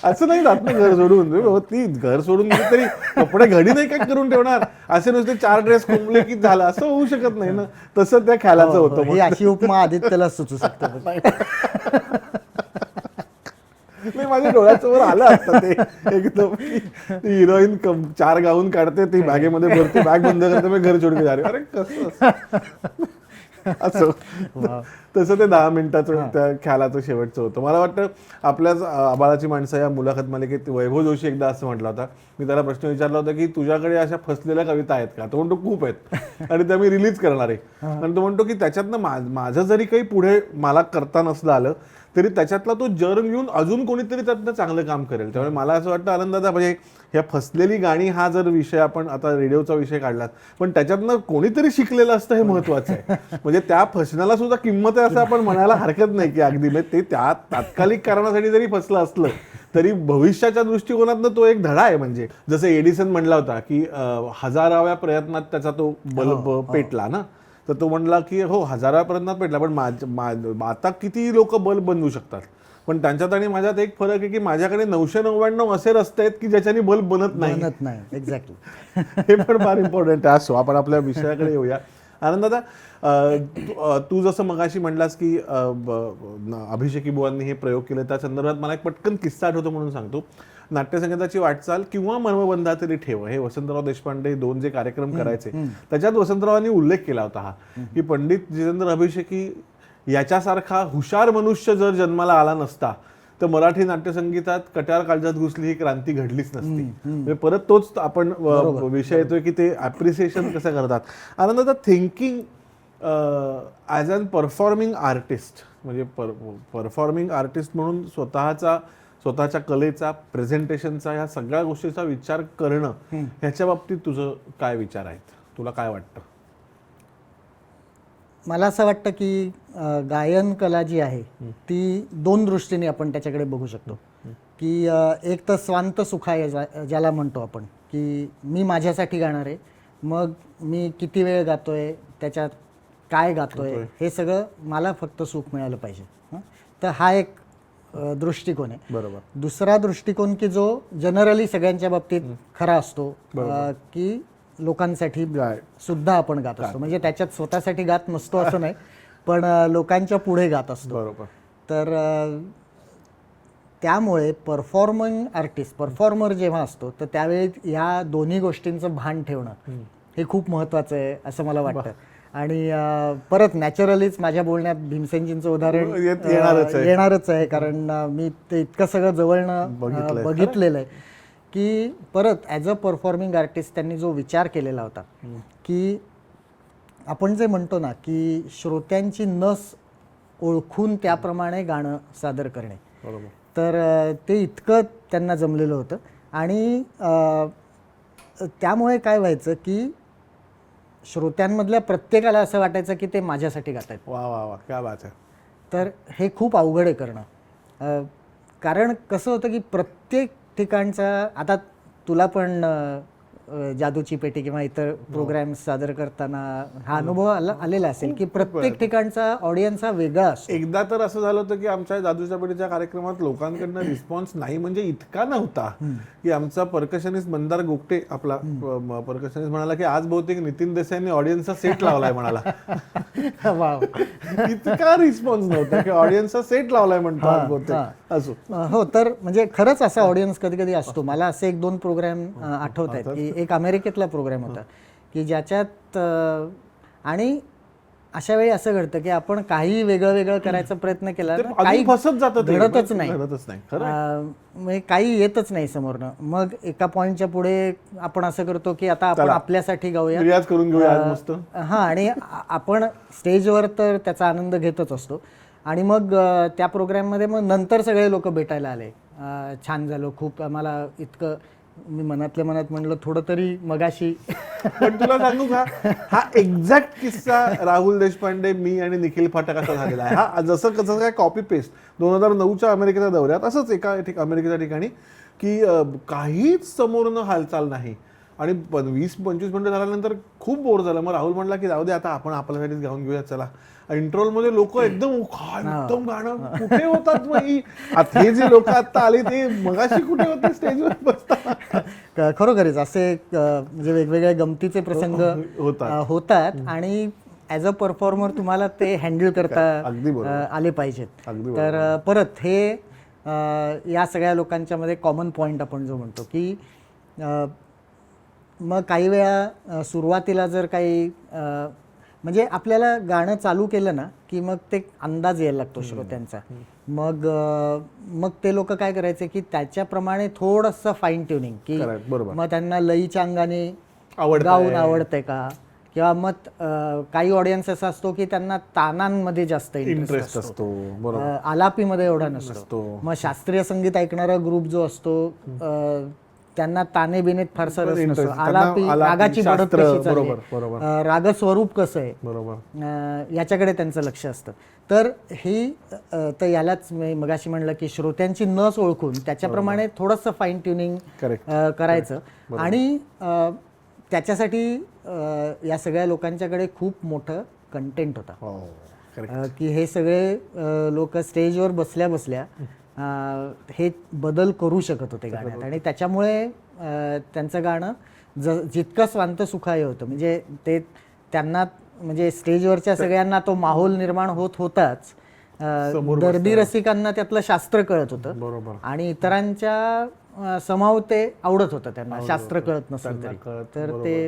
असं नाही जात ना घर सोडून. ती घर सोडून गेली तरी कपडे घडी नाही काय करून ठेवणार, असे नुसते 4 ड्रेस कोंबले की झालं, असं होऊ शकत नाही ना. तसं त्या ख्यालाचं होतं. ही अशी उपमा आदित्यला सुचू शकते. नाही, माझ्या डोळ्यासमोर आलं असतं ते एकदम. हिरोईन 4 गाऊन काढते, ती बॅगेमध्ये भरते, बॅग बंद करते, मी घर सोडून जा रे. अरे कसं असं. तसं ते 10 मिनिटाचं त्या ख्यालाचं शेवटचं होतं. मला वाटतं आपल्याच आबाळाची माणसं या मुलाखत मालिकेत वैभव जोशी एकदा असं म्हटलं होता, मी त्याला प्रश्न विचारला होता की तुझ्याकडे अशा फसलेल्या कविता आहेत का? तो म्हणतो खूप आहेत आणि त्या मी रिलीज करणार आहे. आणि तो म्हणतो की त्याच्यातनं माझं जरी काही पुढे मला करता नसलं आलं तरी त्याच्यातला तो जर्म घेऊन अजून कोणीतरी त्यातनं चांगलं काम करेल. त्यामुळे मला असं वाटतं आनंदादा, म्हणजे ह्या फसलेली गाणी हा जर विषय आपण आता रेडिओचा विषय काढलात, पण त्याच्यातनं कोणीतरी शिकलेलं असतं हे महत्वाचं आहे. म्हणजे त्या फसण्याला सुद्धा किंमत आहे असं आपण म्हणायला हरकत नाही की अगदी ते त्या तात्कालिक कारणासाठी जरी फसलं असलं तरी भविष्याच्या दृष्टिकोनातनं तो एक धडा आहे. म्हणजे जसं एडिसन म्हणला होता की 1000व्या प्रयत्नात त्याचा तो बल्ब पेटला ना, तर तो म्हणला की हो 1000व्या प्रयत्नात पेटला, पण आता किती लोक बल्ब बनवू शकतात, पण त्यांच्यात आणि माझ्यात एक फरक आहे की माझ्याकडे 999 असे रस्ते आहेत की ज्याच्याने बल्ब बनत नाही. एक्झॅक्टली. हे पण फार इम्पॉर्टंट आहे. असो, आपण आपल्या विषयाकडे येऊया. आनंदादा, तू जसं मगाशी म्हणलास की अभिषेकी बुवांनी हे प्रयोग केले, त्या संदर्भात मला एक पटकन किस्सा आठवतो म्हणून सांगतो. नाट्यसंगीताची वाटचाल किंवा मर्मबंधा तरी ठेव, हे वसंतराव देशपांडे 2 जे कार्यक्रम करायचे त्याच्यात वसंतरावांनी उल्लेख केला होता हा, की पंडित जितेंद्र अभिषेकी याच्यासारखा हुशार मनुष्य जर जन्माला आला नसता तर मराठी नाट्यसंगीतात कट्यार काळजात घुसली ही क्रांती घडलीच नसती. म्हणजे परत तोच आपण विषय येतोय की ते ॲप्रिसिएशन कसं करतात. आनंदादा, thinking as an performing artist, म्हणजे परफॉर्मिंग आर्टिस्ट म्हणून स्वतःच्या कलेचा, प्रेझेंटेशनचा, ह्या सगळ्या गोष्टीचा विचार करणं, ह्याच्या बाबतीत तुझं काय विचार आहेत? तुला काय वाटतं? मला असं वाटतं की गायन कला जी आहे ती 2 दृष्टीने आपण त्याच्याकडे बघू शकतो. की एक तर स्वांत सुखाय ज्याला म्हणतो आपण, की मी माझ्यासाठी गाणार आहे, मग मी किती वेळ गातोय, त्याच्यात काय गातोय, हे सगळं मला फक्त सुख मिळालं पाहिजे. तर हा एक दृष्टिकोन आहे. बरोबर. दुसरा दृष्टिकोन की जो जनरली सगळ्यांच्या बाबतीत खरा असतो, की लोकांसाठी सुद्धा आपण गात असतो. म्हणजे त्याच्यात स्वतःसाठी गात नसतो असं नाही, पण लोकांच्या पुढे गात असतो. बरोबर. तर त्यामुळे परफॉर्मर जेव्हा असतो तर त्यावेळी ह्या दोन्ही गोष्टींचं भान ठेवणं हे खूप महत्त्वाचं आहे असं मला वाटतं. आणि परत नॅचरलीच माझ्या बोलण्यात भीमसेनजींचं उदाहरण येणारच आहे, कारण मी ते इतकं सगळं जवळनं बघितलेलं आहे की परत ॲज अ परफॉर्मिंग आर्टिस्ट त्यांनी जो विचार केलेला होता की आपण जे म्हणतो ना की श्रोत्यांची नस ओळखून त्याप्रमाणे गाणं सादर करणे, तर ते इतकं त्यांना जमलेलं होतं. आणि त्यामुळे काय व्हायचं की श्रोत्यांमधल्या प्रत्येकाला असं वाटायचं की ते माझ्यासाठी गात आहेत. वा वा वा, क्या बात आहे. तर हे खूप अवघड आहे करणं. कारण कसं होतं की प्रत्येक ठिकाणचा, आता तुला पण जादूची पेटी किंवा इतर प्रोग्राम सादर करताना हा अनुभव आलेला असेल की प्रत्येक ठिकाणचा ऑडियन्स हा वेगळा असतो. एकदा तर असं झालं होतं की आमच्या जादूच्या पेटीच्या कार्यक्रमात लोकांकडनं रिस्पॉन्स नाही म्हणजे इतका नव्हता की आमचा पर्कशनिस्ट मंदार गोगटे, आपला पर्कशनिस्ट, म्हणाला की आज बहुतेक नितीन देसाईंनी ऑडियन्सचा सेट लावलाय म्हणाला. इतका रिस्पॉन्स नव्हता की ऑडियन्सचा सेट लावलाय म्हणतो आज बहुतेक. असो. हो, तर म्हणजे खरंच असा ऑडियन्स कधी कधी असतो. मला असे 1-2 प्रोग्राम आठवत आहेत की एक अमेरिकेतला प्रोग्राम होता की ज्याच्यात आणि अशा वेळी असं घडतं की आपण काही वेगळं वेगळं करायचा प्रयत्न केला ते ना, अजून काही फसत जातं ते. घडतच नाही. घडतच नाही खरं आहे. म्हणजे काही येतच नाही समोरनं. मग एका पॉईंटच्या पुढे आपण असं करतो की आता आपण चला. आपल्यासाठी गाऊया. रियाज करून घेऊया आज मस्त. हां, आणि आपण स्टेजवर तर त्याचा आनंद घेतच असतो आणि मग त्या प्रोग्राममध्ये मग नंतर सगळे लोक भेटायला आले. छान झालं, खूप आम्हाला इतकं, मी मनातल्या मनात म्हणलं थोडं तरी मगाशी. पण तुला सांगू का, हा एक्झॅक्ट किस्सा राहुल देशपांडे, मी आणि निखिल फाटक असा झालेला आहे. हा जसं कसं काय कॉपी पेस्ट 2009च्या अमेरिकेच्या दौऱ्यात असंच एका अमेरिकेच्या ठिकाणी की काहीच समोरनं हालचाल नाही आणि 20-25 मिनिटं झाल्यानंतर खूप बोर झालं. मग राहुल म्हणला की जाऊ दे आता, आपण आपल्यासाठीच गाऊन घेऊया चला. इंट्रोल मध्ये लोक एकदम एकदम गाणं कुठे होतात मग आता हे जे लोक आता आले ते मगाशी कुठे होते स्टेजवर बसताना. खरोखरीच असे म्हणजे वेगवेगळे गमतीचे प्रसंग होतात आणि ॲज अ परफॉर्मर तुम्हाला ते हँडल करता अगदी बरोबर. आले पाहिजेत. अगदी तर परत हे या सगळ्या लोकांच्या मध्ये कॉमन पॉईंट आपण जो म्हणतो की मग काही वेळा सुरुवातीला जर काही म्हणजे आपल्याला गाणं चालू केलं ना की मग ते अंदाज यायला लागतो श्रोत्यांचा. मग ते लोक काय करायचे की त्याच्याप्रमाणे थोडंसं फाईन ट्युनिंग की मग त्यांना लईच्या अंगाने गाऊन आवडतंय का, किंवा मग काही ऑडियन्स असा असतो की त्यांना तानांमध्ये जास्त इंटरेस्ट असतो, आलापीमध्ये एवढा नसतो. मग शास्त्रीय संगीत ऐकणारा ग्रुप जो असतो त्यांना ताने बिनेत फारसा रस नसतो. आलापी, रागाची बढत कशी चालली, राग स्वरूप कसं आहे, याच्याकडे त्यांचं लक्ष असतं. तर ही तर यालाच मी मगाशी म्हणलं की श्रोत्यांची नस ओळखून त्याच्याप्रमाणे थोडंसं फाईन ट्युनिंग करायचं. आणि त्याच्यासाठी या सगळ्या लोकांच्याकडे खूप मोठं कंटेंट होता की हे सगळे लोक स्टेजवर बसल्या बसल्या हे बदल करू शकत होते गाण्यात आणि त्याच्यामुळे त्यांचं गाणं जितकं स्वांत सुखाय होतं. म्हणजे ते त्यांना म्हणजे स्टेजवरच्या सगळ्यांना तो माहोल निर्माण होत होताच, दर्दी रसिकांना त्यातलं शास्त्र कळत होतं आणि इतरांच्या समाव ते आवडत होतं त्यांना, शास्त्र कळत नसेल तरी. तर ते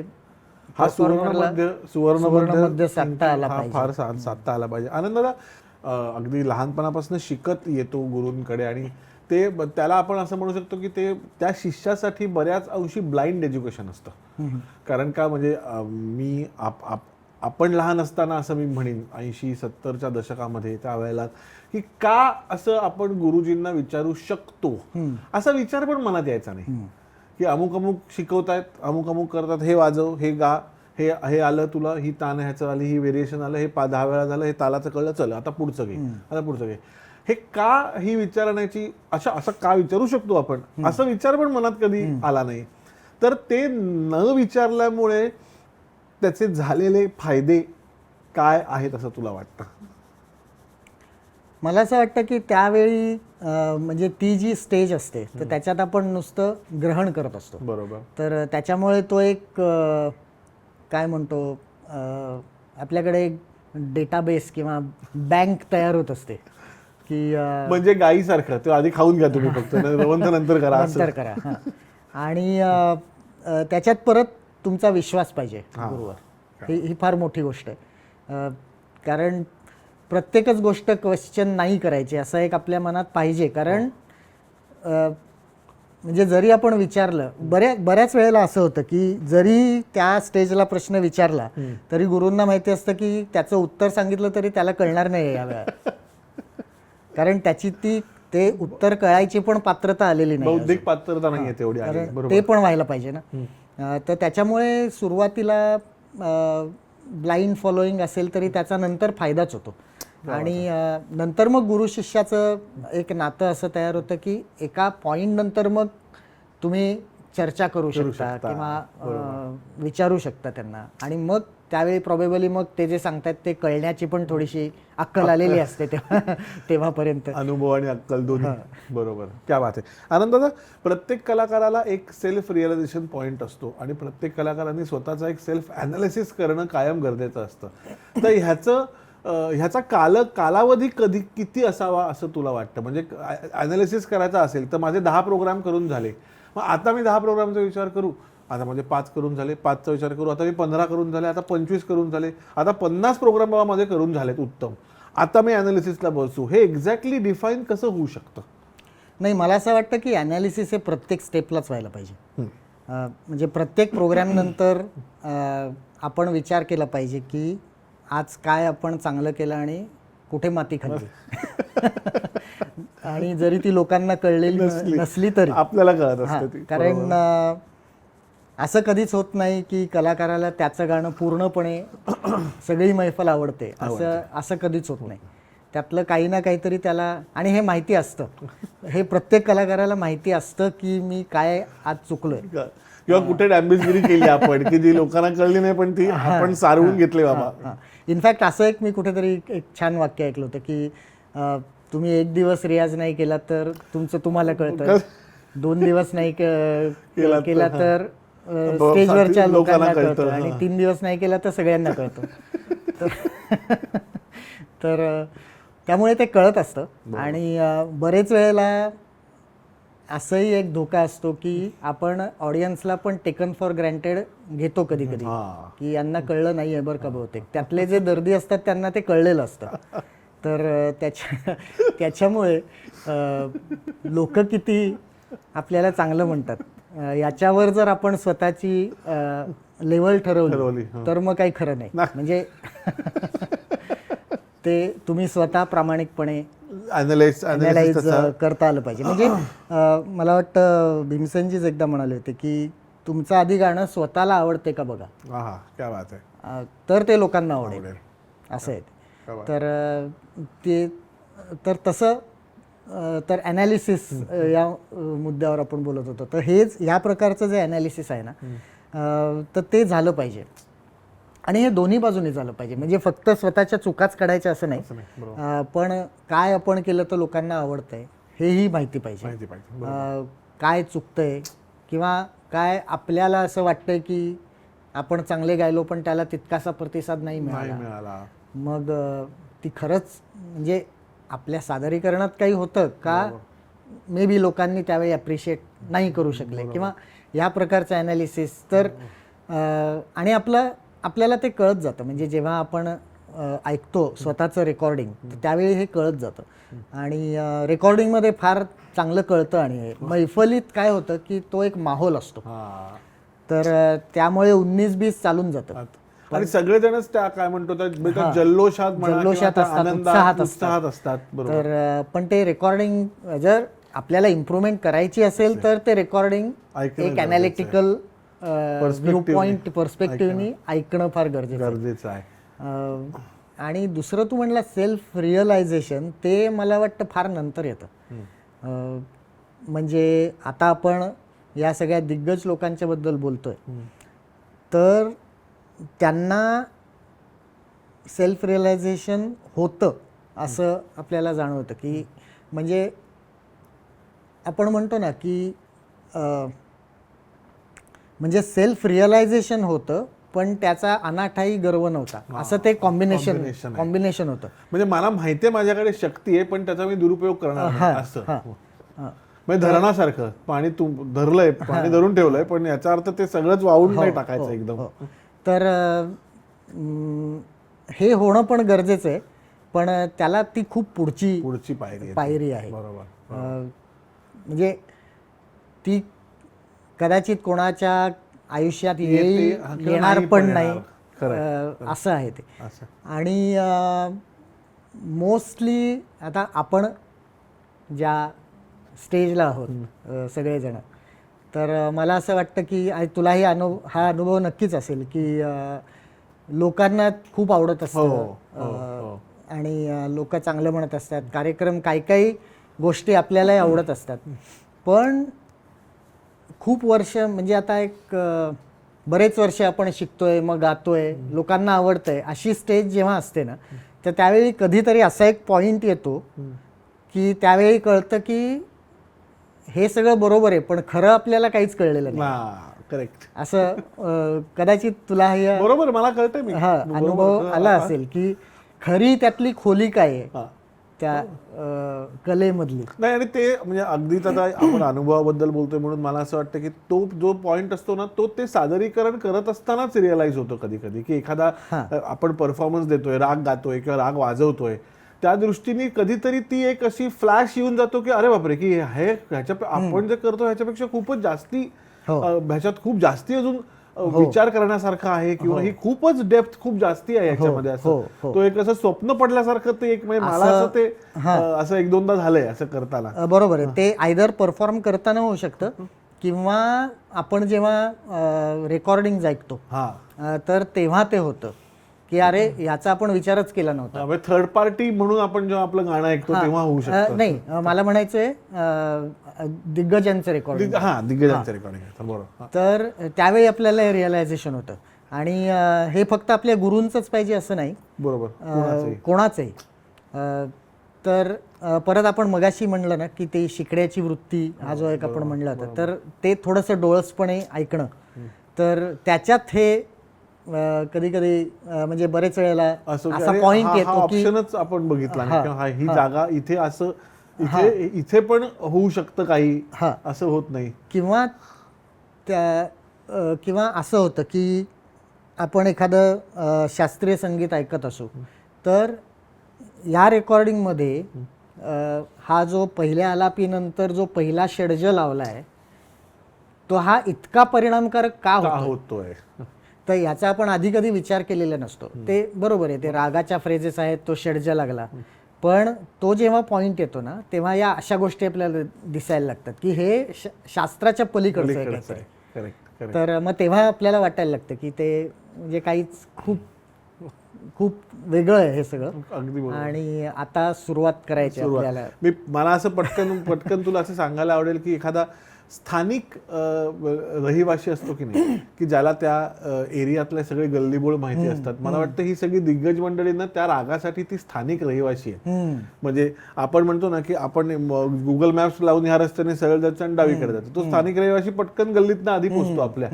हा सुवर्णमध्य साधता आला पाहिजे, फार साधता आला पाहिजे. आनंदाला अगदी लहानपणापासून शिकत येतो गुरूंकडे आणि ते त्याला आपण असं म्हणू शकतो की ते त्या शिष्यासाठी बऱ्याच अंशी ब्लाइंड एज्युकेशन असतं. कारण का म्हणजे आपण लहान असताना असं मी म्हणेन 80-70च्या दशकामध्ये त्यावेळेला की का असं आपण गुरुजींना विचारू शकतो असा विचार पण मनात यायचा नाही की अमुक अमुक शिकवतायत, अमुक अमुक करतात, हे वाजव, हे गा, हे आलं तुला, ही तान ह्याचं आली, ही व्हेरिएशन आलं, हे 10 वेळा झालं, हे तालाचं कळलं, चल आता पुढचं घे, आता पुढचं घे. हे का ही विचारण्याची असं का विचारू शकतो आपण, असा विचार पण मनात कधी आला नाही. तर ते न विचारल्यामुळे त्याचे झालेले फायदे काय आहेत असं तुला वाटतं? मला असं वाटतं की त्यावेळी म्हणजे ती जी स्टेज असते तर त्याच्यात आपण नुसतं ग्रहण करत असतो. बरोबर. तर त्याच्यामुळे तो एक काय म्हणतो आपल्याकडे एक डेटाबेस किंवा बँक तयार होत असते की म्हणजे गाईसारखं ते आधी खाऊन घ्या तुम्ही, फक्त नंतर करा. आणि त्याच्यात परत तुमचा विश्वास पाहिजे गुरुवर. ही फार मोठी गोष्ट आहे. कारण प्रत्येकच गोष्ट क्वेश्चन नाही करायची असं एक आपल्या मनात पाहिजे. कारण म्हणजे जरी आपण विचारलं, बऱ्याच वेळेला असं होतं की जरी त्या स्टेजला प्रश्न विचारला तरी गुरूंना माहिती असतं की त्याचं उत्तर सांगितलं तरी त्याला कळणार नाही या वेळा. कारण त्याची ते उत्तर कळायची पण पात्रता आलेली नाही, बौद्धिक पात्रता नाही तेवढी, ते पण व्हायला पाहिजे ना. तर त्याच्यामुळे सुरुवातीला ब्लाइंड फॉलोईंग असेल तरी त्याचा नंतर फायदाच होतो. आणि नंतर मग गुरु शिष्याचं एक नातं असं तयार होतं की एका पॉइंट नंतर मग तुम्ही चर्चा करू शकता किंवा विचारू शकता त्यांना. आणि मग त्यावेळी प्रॉबेबली मग ते जे सांगतात ते कळण्याची पण थोडीशी अक्कल आलेली असते तेव्हापर्यंत. अनुभव आणि अक्कल दोन्ही. बरोबर. क्या बात आहे. आनंदाचा प्रत्येक कलाकाराला एक सेल्फ रिअलायझेशन पॉइंट असतो आणि प्रत्येक कलाकारांनी स्वतःचा एक सेल्फ अनालिसिस करणं कायम गरजेचं असतं. तर ह्याचा कालावधी किती असावा असं तुला वाटतं? म्हणजे अनालिसिस करायचा असेल तर माझे 10 प्रोग्राम करून झाले, मग आता मी 10 प्रोग्रामचा विचार करू आता माझे 5 करून झाले, 5चा विचार करू, आता मी 15 करून झाले, आता 25 करून झाले, आता 50 प्रोग्राम बाबा माझे करून झालेत उत्तम, आता मी अनालिसिसला बसू. हे एक्झॅक्टली डिफाईन कसं होऊ शकतं? नाही, मला असं वाटतं की ॲनालिसिस हे प्रत्येक स्टेपलाच व्हायला पाहिजे. म्हणजे प्रत्येक प्रोग्रामनंतर आपण विचार केला पाहिजे की आज काय आपण चांगलं केलं आणि कुठे माती खाल्ली. आणि जरी ती लोकांना कळलेली नसली तरी आपल्याला कळत हां, असतं ती. कारण असं कधीच होत नाही की कलाकाराला त्याचं गाणं पूर्णपणे सगळी मैफल आवडते, असं कधीच होत नाही. त्यातलं काही ना काहीतरी त्याला, आणि हे माहिती असतं, हे प्रत्येक कलाकाराला माहिती असतं की मी काय आज चुकलोय किंवा कुठे डॅमेजगिरी केली आपण की जी लोकांना कळली नाही पण ती आपण सारवून घेतली बाबा. इनफॅक्ट असं एक मी कुठेतरी एक छान वाक्य ऐकलं होतं की तुम्ही 1 दिवस रियाज नाही केला तर तुम्हाला कळतं, 2 दिवस नाही केला तर स्टेजवरच्या लोकांना कळतं, आणि 3 दिवस नाही केला तर सगळ्यांना कळतं. तर त्यामुळे ते कळत असतं. आणि बरेच वेळेला असंही एक धोका असतो की आपण ऑडियन्सला पण टेकन फॉर ग्रँटेड घेतो कधी कधी, की यांना कळलं नाही आहे बरं का बहुतेक. त्यातले जे दर्दी असतात त्यांना ते कळलेलं असतं. तर त्याच्यामुळे लोक किती आपल्याला चांगलं म्हणतात याच्यावर जर आपण स्वतःची लेवल ठरवली तर मग काही खरं नाही. म्हणजे ते तुम्ही स्वतः प्रामाणिकपणे अनालाइज करता आलं पाहिजे. म्हणजे मला वाटतं भीमसेनजीच एकदा म्हणाले होते की तुमचं आधी गाणं स्वतःला आवडते का बघा, क्या बात आहे, तर ते लोकांना आवडेल, असं आहे. तर तसं तर ॲनालिसिस या मुद्द्यावर आपण बोलत होतो. तर हेच ह्या प्रकारचं जे ॲनालिसिस आहे ना, तर ते झालं पाहिजे. आणि हे दोन्ही बाजूने झालं पाहिजे. म्हणजे फक्त स्वतःच्या चुकाच काढायच्या असं नाही, पण काय आपण केलं तर लोकांना आवडतंय हेही माहिती पाहिजे. काय चुकतंय किंवा काय आपल्याला असं वाटतंय की आपण चांगले गायलो पण त्याला तितकासा प्रतिसाद नाही मिळाला, मग ती खरंच म्हणजे आपल्या सादरीकरणात काही होतं का, मे बी लोकांनी त्यावेळी ॲप्रिशिएट नाही करू शकले किंवा या प्रकारचं ॲनालिसिस. तर आणि आपल्याला ते कळत जातं. म्हणजे जेव्हा आपण ऐकतो स्वतःचं रेकॉर्डिंग त्यावेळी हे कळत जातं. आणि रेकॉर्डिंगमध्ये फार चांगलं कळतं. आणि मैफलीत काय होतं की तो एक माहोल असतो, तर त्यामुळे 19-20 चालून जातं. आणि सगळेजणच त्या काय म्हणतो त्या जल्लोषात असतात, उत्साहात असतात. तर पण ते रेकॉर्डिंग जर आपल्याला इम्प्रूव्हमेंट करायची असेल तर ते रेकॉर्डिंग एक ॲनालिटिकल व्ह्यू पॉइंट पर्स्पेक्टिव्हनी ऐकणं फार गरजेचं आहे. आणि दुसरं तू म्हणला सेल्फ रिअलायझेशन, ते मला वाटतं फार नंतर येतं. म्हणजे आता आपण या सगळ्या दिग्गज लोकांच्या बद्दल बोलतोय, तर त्यांना सेल्फ रिअलायझेशन होतं असं आपल्याला जाणवतं. की म्हणजे आपण म्हणतो ना की म्हणजे सेल्फ रिअलायझेशन होतं पण त्याचा अनाठाई गर्व नव्हता, असं ते कॉम्बिनेशन होतं. म्हणजे मला माहिती आहे माझ्याकडे शक्ती आहे पण त्याचा मी दुरुपयोग करणार नाही असं. म्हणजे धरणासारखं पाणी धरलंय, पाणी धरून ठेवलंय पण याचा अर्थ ते सगळंच वाहून नाही टाकायचं एकदम. तर हे होणं पण गरजेचं आहे, पण त्याला ती खूप पुढची पायरी आहे. म्हणजे ती कदाचित कोणाच्या आयुष्यात येणार पण नाही, असं आहे ते. आणि मोस्टली आता आपण ज्या स्टेजला आहोत सगळेजण, तर मला असं वाटतं की तुलाही हा अनुभव नक्कीच असेल की लोकांना खूप आवडत असतं आणि लोक चांगलं म्हणत असतात. कार्यक्रम काही गोष्टी आपल्यालाही आवडत असतात, पण खूप वर्ष म्हणजे आता एक बरेच वर्ष आपण शिकतोय, मग गातोय, लोकांना आवडतंय, अशी स्टेज जेव्हा असते ना, तर त्यावेळी कधीतरी असा एक पॉइंट येतो की त्यावेळी कळतं की हे सगळं बरोबर आहे पण खरं आपल्याला काहीच कळलेलं नाही. करेक्ट. असं कदाचित तुला बरोबर मला कळतंय अनुभव आला असेल की खरी त्यातली खोली काय आहे त्या कलेमधली. नाही, आणि ते म्हणजे अगदीच आता आपण अनुभवाबद्दल बोलतोय म्हणून मला असं वाटतं की तो जो पॉइंट असतो ना, तो ते सादरीकरण करत असतानाच रिअलाइज होतो कधी कधी, की एखादा आपण परफॉर्मन्स देतोय, राग गातोय किंवा राग वाजवतोय, त्या दृष्टीने कधीतरी ती एक अशी फ्लॅश येऊन जातो की अरे बापरे, की ह्याच्या आपण जे करतो ह्याच्यापेक्षा खूपच जास्ती ह्याच्यात खूप जास्ती अजून विचार करण्यासारखं आहे, किंवा ही खूपच डेप्थ खूप जास्ती आहे याच्यामध्ये, असं तो एक असं स्वप्न पडल्यासारखं ते एक, म्हणजे मला असं ते असं एक दोनदा झालंय असं करताना. बरोबर आहे. ते आयदर परफॉर्म करताना होऊ शकतं किंवा आपण जेव्हा रेकॉर्डिंग ऐकतो तर तेव्हा ते होतं की अरे याचा आपण विचारच केला नव्हता. थर्ड पार्टी म्हणून आपण जेव्हा आपलं गाणं ऐकतो तेव्हा होऊ शकतं. नाही, मला म्हणायचंय दिग्गजांचं रेकॉर्डिंग. दिग्गजांचं रेकॉर्डिंग, बरोबर. तर त्यावेळी आपल्याला हे रिअलायझेशन होतं. आणि हे फक्त आपल्या गुरूंचंच पाहिजे असं नाही, बरोबर, कोणाचंही. तर परत आपण मगाशी म्हणलं ना की ते शिकण्याची वृत्ती हा जो एक आपण म्हणलं होतं, तर ते थोडंसं डोळसपणे ऐकणं, तर त्याच्यात हे कधी कधी म्हणजे बरेच वेळेला असा पॉइंट येतो की ऑप्शनच आपण बघितला नाही, ही जागा इथे असं इथे पण होऊ शकतं काही, असं होत नाही. किंवा असं होतं की आपण एखादं शास्त्रीय संगीत ऐकत असू, तर या रेकॉर्डिंगमध्ये हा जो पहिल्या आलापीनंतर जो पहिला षड्ज लावला आहे तो हा इतका परिणामकारक का होतोय, तर याचा आपण आधी कधी विचार केलेला नसतो. ते बरोबर आहे, ते रागाच्या फ्रेजेस आहेत, तो षड्ज लागला, पण तो जेव्हा पॉइंट येतो ना तेव्हा या अशा गोष्टी आपल्याला दिसायला लागतात की हे शास्त्राच्या पलीकडचं आहे. तर मग तेव्हा आपल्याला वाटायला लागतं की ते म्हणजे काहीच खूप खूप वेगळं आहे हे सगळं. अगदी. आणि आता सुरुवात करायची आपल्याला. मला असं पटकन तुला असं सांगायला आवडेल की एखादा स्थानिक रहिवासी असतो की नाही, की ज्याला त्या एरियातले सगळे गल्लीबोळ माहिती असतात. मला वाटतं ही सगळी दिग्गज मंडळी ना त्या रागासाठी ती स्थानिक रहिवासी आहे. म्हणजे आपण म्हणतो ना की आपण गुगल मॅप्स लावून ह्या रस्त्याने सरळ जायचं आणि डावीकडे जातो, तो स्थानिक रहिवासी पटकन गल्लीतनं आधी पोहोचतो आपल्या.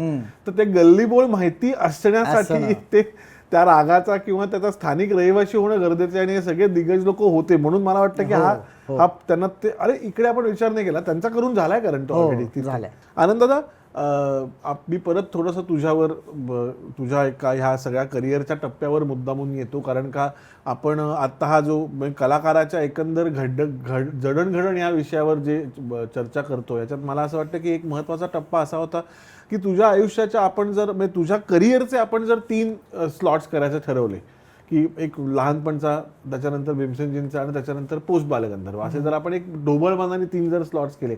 तर ते गल्लीबोळ माहिती असण्यासाठी ते त्या रागाचा किंवा त्याचा स्थानिक रहिवासी होणं गरजेचं आहे, आणि हे सगळे दिग्गज लोक होते. म्हणून मला वाटतं की हा त्यांना ते अरे इकडे आपण विचार नाही केला, त्यांचा करून झालाय कारण तो ऑलरेडी. आनंद दादा, मी परत थोडंसं तुझ्यावर तुझ्या एका ह्या सगळ्या करिअरच्या टप्प्यावर मुद्दामून येतो, कारण का आपण आता हा जो कलाकाराच्या एकंदर जडणघडण या विषयावर जे चर्चा करतो, याच्यात मला असं वाटतं की एक महत्त्वाचा टप्पा असा होता की तुझ्या आयुष्याच्या आपण जर म्हणजे तुझ्या करिअरचे आपण जर 3 स्लॉट्स करायचे ठरवले, की एक लहानपणचा, त्याच्यानंतर भीमसेनजींचा आणि त्याच्यानंतर पोस्ट बालगंधर्व, असे जर आपण एक ढोबळमानाने 3 जर स्लॉट्स केले,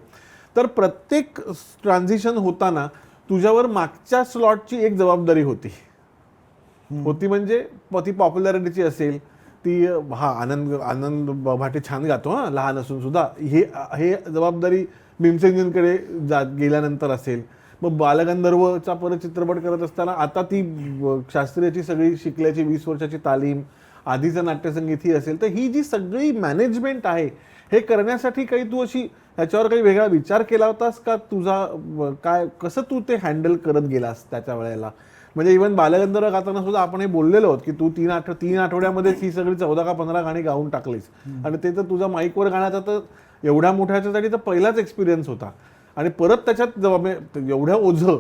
तर प्रत्येक ट्रान्झिशन होताना तुझ्यावर मागच्या स्लॉटची एक जबाबदारी होती. म्हणजे ती पॉप्युलॅरिटीची असेल, ती आनंद भाटे छान गातो लहान असून सुद्धा, हे जबाबदारी भीमसेनजींकडे गेल्यानंतर असेल. मग बालगंधर्वचा परत चित्रपट करत असताना आता ती शास्त्रीयची सगळी शिकल्याची 20 वर्षाची तालीम, आधीचं नाट्यसंगीत ही असेल, तर ही जी सगळी मॅनेजमेंट आहे हे करण्यासाठी काही तू अशी ह्याच्यावर काही वेगळा विचार केला होतास का? तुझा कसं तू ते हँडल करत गेलास त्याच्या वेळेला? म्हणजे इव्हन बालगंधर्व गाताना सुद्धा आपण हे बोललेलो आहोत की तू 3 आठवड्यामध्येच ही सगळी 14 का 15 गाणी गाऊन टाकलीस, आणि ते तर तुझा माईकवर गाण्याचा तर एवढ्या मोठ्याच्यासाठी तर पहिलाच एक्सपिरियन्स होता. आणि परत त्याच्यात एवढ्या ओझं,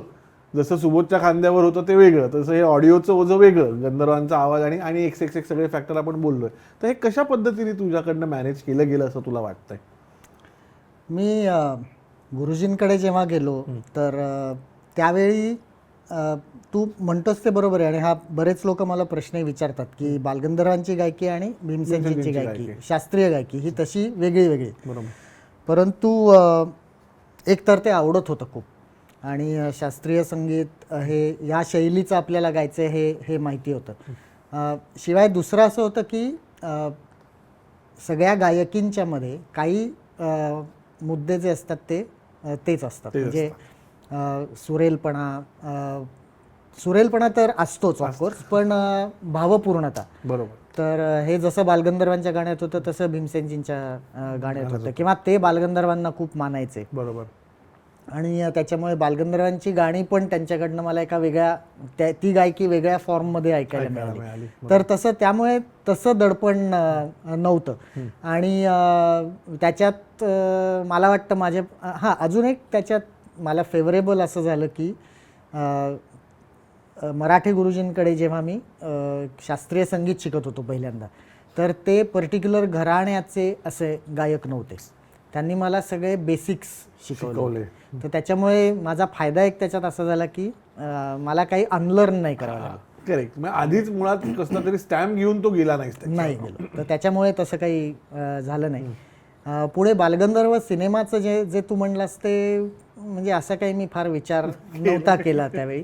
जसं सुबोधच्या खांद्यावर होतं ते वेगळं, तसं हे ऑडिओचं ओझं वेगळं, गंधर्वांचा आवाज आणि एक सगळे फॅक्टर आपण बोललोय. तर हे कशा पद्धतीने तुझ्याकडनं मॅनेज केलं गेलं असं तुला वाटतंय? मी गुरुजींकडे जेव्हा गेलो तर त्यावेळी तू म्हणतोस ते बरोबर आहे, आणि हा बरेच लोक मला प्रश्न विचारतात की बालगंधर्वांची गायकी आणि भीमसेनजींची गायकी, शास्त्रीय गायकी ही तशी वेगळी. बरोबर. परंतु एक तर ते आवडत होतं खूप, आणि शास्त्रीय संगीत हे या शैलीचं आपल्याला गायचं हे माहिती होतं. शिवाय दुसरं असं होतं की सगळ्या गायकींच्या मध्ये काही मुद्दे जे असतात तेच असतात. म्हणजे सुरेलपणा तर असतोच ऑफकोर्स, पण भावपूर्णता. बरोबर. तर हे जसं बालगंधर्वांच्या गाण्यात होतं तसं भीमसेनजींच्या गाण्यात होतं, किंवा ते बालगंधर्वांना खूप मानायचे. बरोबर. आणि त्याच्यामुळे बालगंधर्वांची गाणी पण त्यांच्याकडनं मला एका वेगळ्या ती गायकी वेगळ्या फॉर्ममध्ये ऐकायला मिळाली. तर त्यामुळे तसं दडपण नव्हतं. आणि त्याच्यात मला वाटतं अजून एक त्याच्यात मला फेवरेबल असं झालं की मराठी गुरुजींकडे जेव्हा मी शास्त्रीय संगीत शिकत होतो पहिल्यांदा, तर ते पर्टिक्युलर घराण्याचे असे गायक नव्हते. त्यांनी मला सगळे बेसिक्स शिकवले. तर त्याच्यामुळे माझा फायदा एक त्याच्यात असा झाला की मला काही अनलर्न नाही करावं लागलं. करेक्ट. मग आधीच मुळात कसला तरी स्टॅम्प घेऊन तो गेला नाही गेलो. तर त्याच्यामुळे तसं काही झालं नाही. पुढे बालगंधर्व सिनेमाचं जे तू म्हणलास ते म्हणजे असं काही मी फार विचार नव्हता केला त्यावेळी.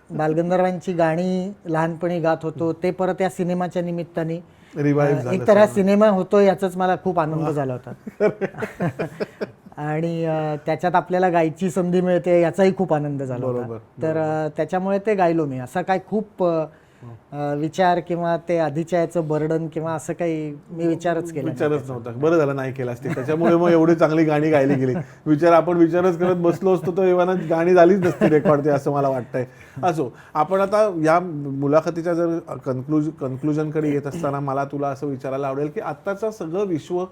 बालगंधर्वांची गाणी लहानपणी गात होतो, ते परत या सिनेमाच्या निमित्ताने एक तर हा सिनेमा होतो याचाच मला खूप आनंद झाला होता. आणि त्याच्यात आपल्याला गायची संधी मिळते याचाही खूप आनंद झाला होता. तर त्याच्यामुळे ते गायलो मी. असा काय खूप विचार किंवा ते आधीच्या याचं बर्डन किंवा असं काही मी विचारच नव्हता. बरं झालं नाही केला असते. त्याच्यामुळे मग एवढी चांगली गाणी गायली गेली. आपण विचारच करत बसलो असतो तर एव्हा गाणी झालीच नसती रेकॉर्ड, असं मला वाटतंय. असो, आपण आता या मुलाखतीच्या जर कन्क्लुजनकडे येत असताना मला तुला असं विचारायला आवडेल की आत्ताचं सगळं विश्व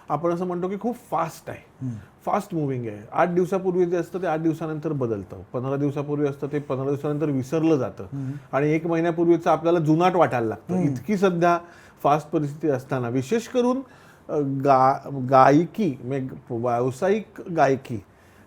आपण असं म्हणतो की खूप फास्ट आहे, फास्ट मुव्हिंग आहे. 8 दिवसापूर्वी जे असतं ते 8 दिवसानंतर बदलतं, 15 दिवसापूर्वी असतं ते 15 दिवसानंतर विसरलं जातं, आणि 1 महिन्यापूर्वीचं आपल्याला जुनाट वाटायला लागतं. इतकी सध्या फास्ट परिस्थिती असताना विशेष करून गायकी व्यावसायिक गायकी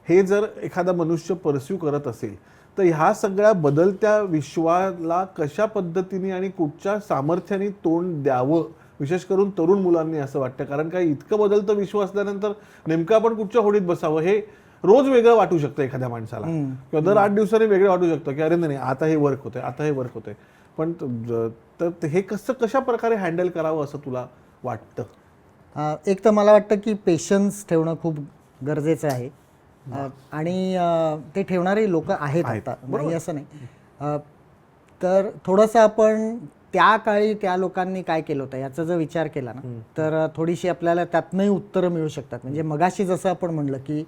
हे जर एखादा मनुष्य परस्यू करत असेल तर ह्या सगळ्या बदलत्या विश्वाला कशा पद्धतीने आणि कुठच्या सामर्थ्याने तोंड द्यावं, विशेष करून तरुण मुलांनी असं वाटतं. कारण काय इतकं बदलतं विश्व असल्यानंतर नेमकं आपण कुठच्या होडीत बसावं हे रोज वेगळं वाटू शकतं एखाद्या माणसाला, किंवा दर 8 दिवसांनी वेगळं वाटू शकतं की अरे नाही आता हे वर्क होतंय, आता हे वर्क होतंय. पण तर हे कशा प्रकारे हँडल करावं असं तुला वाटतं? एक तर मला वाटतं की पेशन्स ठेवणं खूप गरजेचं आहे. आणि ते ठेवणारे लोक आहेत आता, नाही असं नाही. तर थोडंसं आपण त्या काळी त्या लोकांनी काय केलं होतं याचा जर विचार केला ना तर थोडीशी आपल्याला त्यातनंही उत्तरं मिळू शकतात. म्हणजे मगाशी जसं आपण म्हणलं की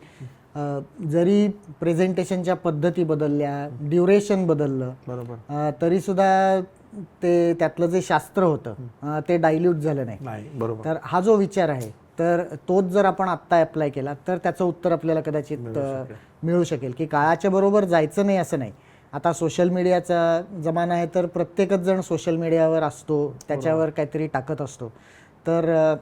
जरी प्रेझेंटेशनच्या पद्धती बदलल्या, ड्युरेशन बदललं, बरोबर, तरी सुद्धा ते त्यातलं जे शास्त्र होतं ते डायल्यूट झालं नाही. बरोबर. तर हा जो विचार आहे तर तोच जर आपण आत्ता अप्लाय केला तर त्याचं उत्तर आपल्याला कदाचित मिळू शकेल की काळाच्या बरोबर जायचं नाही असं नाही. आता सोशल मीडियाचा जमाना आहे तर प्रत्येकच जण सोशल मीडियावर असतो, त्याच्यावर काहीतरी टाकत असतो. तर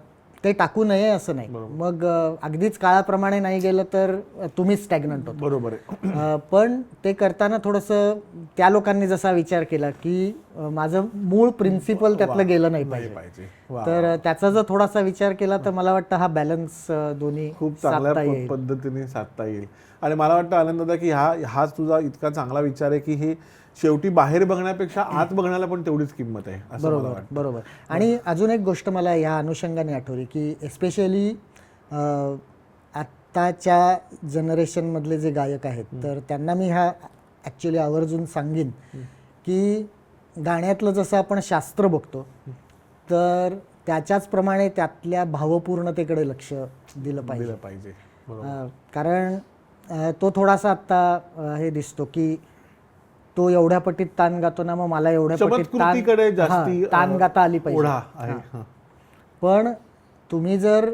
ते टाकू नये असं नाही. मग अगदीच काळाप्रमाणे नाही गेलं तर तुम्हीच स्टॅग्नंट होता. बरोबर आहे. पण ते करताना थोडंसं त्या लोकांनी जसा विचार केला की माझं मूळ प्रिन्सिपल त्यातलं गेलं नाही पाहिजे, तर त्याचा जर थोडासा विचार केला तर मला वाटतं हा बॅलन्स दोन्ही खूप चांगल्या पद्धतीने साधता येईल. आणि मला वाटतं आनंद दादा की हाच तुझा इतका चांगला विचार आहे की हे शेवटी बाहेर बघण्यापेक्षा आत बघण्याला पण तेवढीच किंमत आहे असं मला वाटतं. बरोबर. आणि अजून एक गोष्ट मला या अनुषंगाने आठवली की एस्पेशली आत्ताच्या जनरेशनमधले जे गायक आहेत तर त्यांना मी हा ॲक्च्युली आवर्जून सांगेन की गाण्यातलं जसं आपण शास्त्र बघतो तर त्याच्याचप्रमाणे त्यातल्या भावपूर्णतेकडे लक्ष दिलं पाहिजे. कारण तो थोडासा आत्ता हे दिसतो की तो एवढ्या पटीत तान गातो ना, मग मला एवढ्या पटीत तान गाता आली पाहिजे. पण तुम्ही जर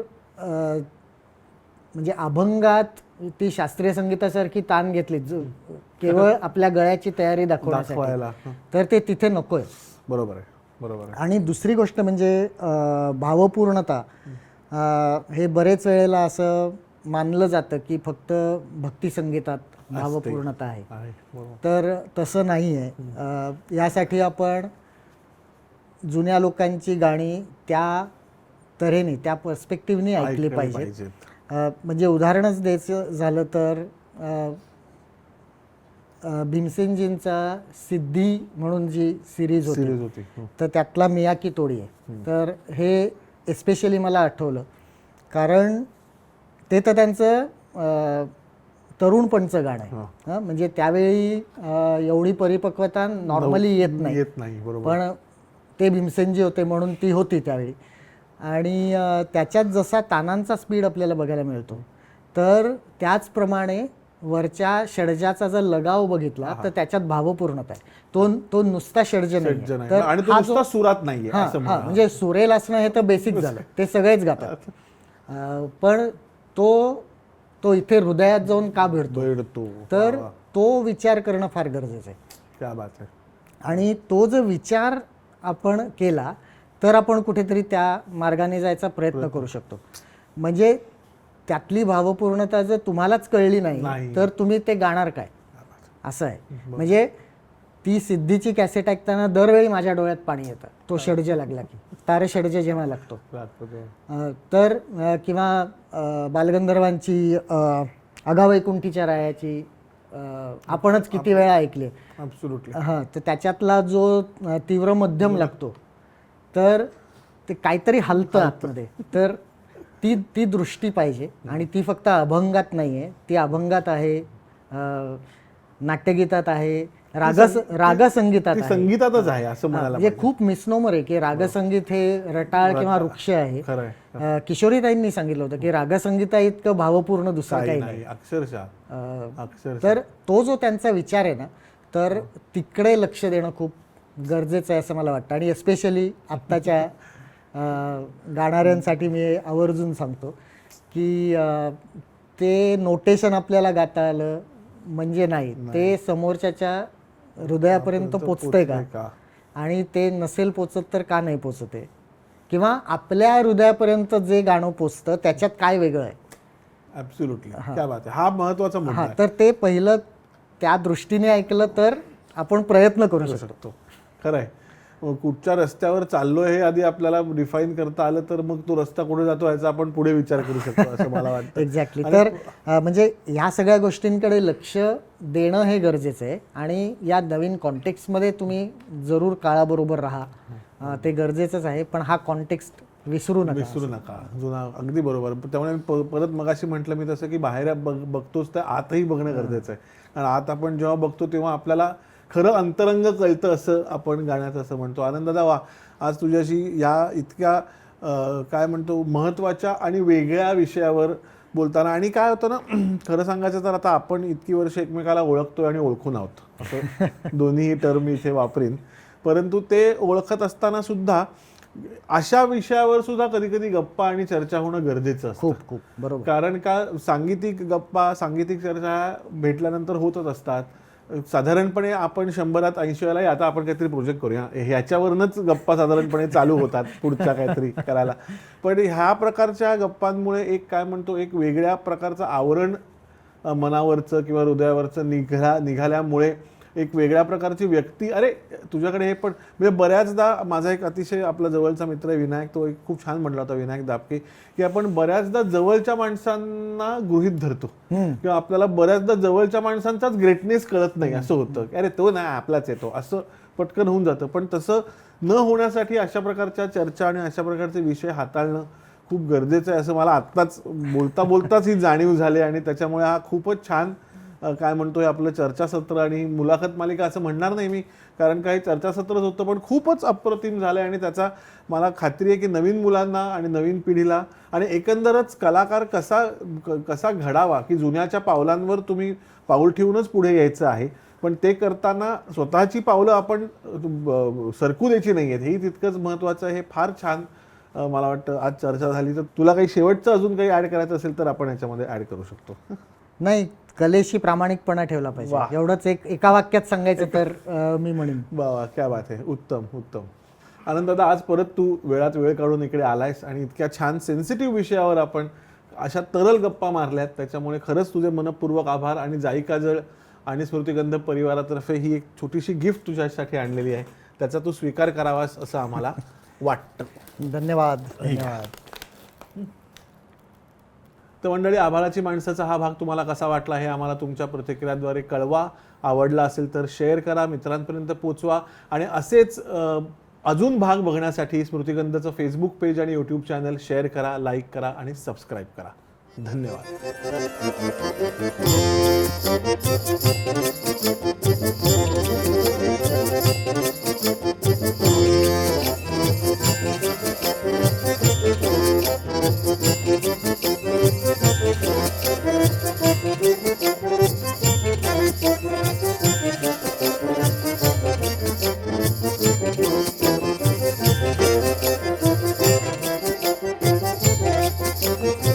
म्हणजे अभंगात ती शास्त्रीय संगीतासारखी तान घेतली केवळ आपल्या गळ्याची तयारी दाखवण्यासाठी तर ते तिथे नकोय. बरोबर आहे. आणि दुसरी गोष्ट म्हणजे भावपूर्णता. हे बरेच वेळेला असं मानलं जातं की फक्त भक्ती संगीतात भावपूर्णता आहे, तर तसं नाही आहे. यासाठी आपण जुन्या लोकांची गाणी त्या तऱ्हेने त्या पर्स्पेक्टिव्हनी ऐकली पाहिजेत. म्हणजे उदाहरणच द्यायचं झालं तर भीमसेनजींचा सिद्धी म्हणून जी सिरीज होती तर त्यातला मियाकी तोडी आहे. तर हे एस्पेशली मला आठवलं कारण ते तर त्यांचं तरुणपणचं गाणं आहे. म्हणजे त्यावेळी एवढी परिपक्वता नॉर्मली येत नाही, पण ते भीमसेनजी होते म्हणून ती होती त्यावेळी. आणि त्याच्यात जसा तानांचा स्पीड आपल्याला बघायला मिळतो तर त्याचप्रमाणे वरच्या षड्जाचा जर लगाव बघितला तर त्याच्यात भावपूर्णता आहे. तो नुसता षड्ज षड्ज नाही नाही. तर आणि तो हा नुसता सुरात नाहीये हा असं हा म्हणा. म्हणजे सुरेल असणं हे तर बेसिक झालं, ते सगळेच गातात. पण तो इथे हृदयात जाऊन का भिडतो, भेटतो. तर तो विचार करणं फार गरजेचं आहे. क्या बात आहे. आणि तो जर विचार आपण केला तर आपण कुठेतरी त्या मार्गाने जायचा प्रयत्न करू शकतो. म्हणजे त्यातली भावपूर्णता जर तुम्हालाच कळली नाही तर तुम्ही ते गाणार काय, असं आहे. म्हणजे ती सिद्धीची कॅसेट ऐकताना दरवेळी माझ्या डोळ्यात पाणी येतं, तो षड्ज लागला की, तारे षड्ज जेव्हा लागतो. तर किंवा बालगंधर्वांची अगावैकुंठीच्या रायाची आपणच किती वेळा ऐकले. हां, तर त्याच्यातला जो तीव्र मध्यम लागतो तर ते काहीतरी हलतं आतमध्ये. तर ती दृष्टी पाहिजे. आणि ती फक्त अभंगात नाही आहे, ती अभंगात आहे, नाट्यगीतात आहे, रागसंगीतात आहे. संगीतातच आहे असं म्हणायला म्हणजे खूप मिसनोमर आहे की रागसंगीत हे रटाळ किंवा वृक्ष आहे. किशोरीताईंनी सांगितलं होतं की रागसंगीता इतकं भावपूर्ण दुसरं काही नाही अक्षरशः. तर तो जो त्यांचा विचार आहे ना, तर तिकडे लक्ष देणं खूप गरजेचं आहे असं मला वाटतं. आणि एस्पेशली आत्ताच्या गाणाऱ्यांसाठी मी आवर्जून सांगतो की ते नोटेशन आपल्याला गाता आलं म्हणजे नाही, ते समोरच्याच्या हृदयापर्यंत पोचतंय का, आणि ते नसेल पोचत तर का नाही पोचत आहे, किंवा आपल्या हृदयापर्यंत जे गाणं पोचतं त्याच्यात काय वेगळं आहे. ॲब्सोल्युटली. क्या बात आहे. हा महत्त्वाचा मुद्दा आहे. तर ते पहिलं त्या दृष्टीने ऐकलं तर आपण प्रयत्न करू शकतो. खरं आहे. कुठच्या रस्त्यावर चाललोय हे आधी आपल्याला डिफाईन करता आलं तर मग तो रस्ता कुठे जातो याचा आपण पुढे विचार करू शकतो असं मला वाटतं. एक्झॅक्टली. तर म्हणजे ह्या सगळ्या गोष्टींकडे लक्ष देणं हे गरजेचं आहे. आणि या नवीन कॉन्टेक्स्टमध्ये तुम्ही जरूर काळाबरोबर राहा, ते गरजेचंच आहे. पण हा कॉन्टेक्स्ट विसरू नका. जुना. अगदी बरोबर. त्यामुळे मी परत मगाशी म्हटलं मी तसं की बाहेर बघतोच तर आतही बघणं गरजेचं आहे. कारण आत आपण जेव्हा बघतो तेव्हा आपल्याला खरं अंतरंग कळतं असं आपण गाण्यात असं म्हणतो. आनंददादा, वा, आज तुझ्याशी या इतक्या काय म्हणतो महत्त्वाच्या आणि वेगळ्या विषयावर बोलताना, आणि काय होतं ना, खरं सांगायचं तर आता आपण इतकी वर्ष एकमेकाला ओळखतोय आणि ओळखून आहोत असं दोन्ही टर्म इथे वापरीन. परंतु ते ओळखत असताना सुद्धा अशा विषयावर सुद्धा कधी कधी गप्पा आणि चर्चा होणं गरजेचं असतं. खूप बरोबर. कारण का सांगीतिक गप्पा, सांगीतिक चर्चा भेटल्यानंतर होतच असतात. साधारणपणे आपण 100त 80 वेळा आता आपण काहीतरी प्रोजेक्ट करूया ह्याच्यावरनच गप्पा साधारणपणे चालू होतात पुढच्या काहीतरी करायला. पण ह्या प्रकारच्या गप्पांमुळे एक काय म्हणतो, एक वेगळ्या प्रकारचं आवरण मनावरचं किंवा हृदयावरचं निघाल्यामुळे एक वेगळ्या प्रकारची व्यक्ती, अरे तुझ्याकडे हे पण, म्हणजे बऱ्याचदा माझा एक अतिशय आपला जवळचा मित्र आहे विनायक, तो एक खूप छान म्हटला होता, विनायक दापके, की आपण बऱ्याचदा जवळच्या माणसांना गृहीत धरतो किंवा आपल्याला बऱ्याचदा जवळच्या माणसांचाच ग्रेटनेस कळत नाही असं होतं. अरे तो नाही आपलाच येतो असं पटकन होऊन जातं. पण तसं न होण्यासाठी अशा प्रकारच्या चर्चा आणि अशा प्रकारचे विषय हाताळणं खूप गरजेचं आहे असं मला आत्ताच बोलताच ही जाणीव झाली. आणि त्याच्यामुळे हा खूपच छान काय म्हणतोय आपलं चर्चासत्र आणि मुलाखत मालिका असं म्हणणार नाही मी, कारण काही चर्चासत्रच होतं पण खूपच अप्रतिम झालं. आणि त्याचा मला खात्री आहे की नवीन मुलांना आणि नवीन पिढीला आणि एकंदरच कलाकार कसा घडावा, की जुन्याच्या पावलांवर तुम्ही पाऊल ठेवूनच पुढे यायचं आहे. पण ते करताना स्वतःची पावलं आपण सरकू द्यायची नाही आहेत, हेही तितकंच महत्त्वाचं आहे. हे फार छान मला वाटतं आज चर्चा झाली. तर तुला काही शेवटचं अजून काही ॲड करायचं असेल तर आपण याच्यामध्ये ॲड करू शकतो. नाही, कलेशी प्रामाणिकपणा ठेवला पाहिजे, एवढंच. एका वाक्यात सांगायचं तर मी म्हणेन. वा, क्या बात आहे. उत्तम. आनंददादा, आज परत तू वेळात वेळ काढून इकडे आलायस आणि इतक्या छान सेन्सिटिव्ह विषयावर आपण अशा तरल गप्पा मारल्यात, त्याच्यामुळे खरंच तुझे मनपूर्वक आभार. आणि जाई काजळ आणि स्मृतिगंध परिवारातर्फे ही एक छोटीशी गिफ्ट तुझ्यासाठी आणलेली आहे, त्याचा तू स्वीकार करावास असं आम्हाला वाटतं. धन्यवाद. तर मंडळी, आभाळाची माणसाचा हा भाग तुम्हाला कसा वाटला हे आम्हाला तुमच्या प्रतिक्रियांद्वारे कळवा. आवडला असेल तर शेअर करा, मित्रांपर्यंत पोचवा. आणि असेच अजून भाग बघण्यासाठी स्मृतिगंधचं फेसबुक पेज आणि यूट्यूब चॅनल शेअर करा, लाईक करा आणि सबस्क्राईब करा. धन्यवाद. नक्की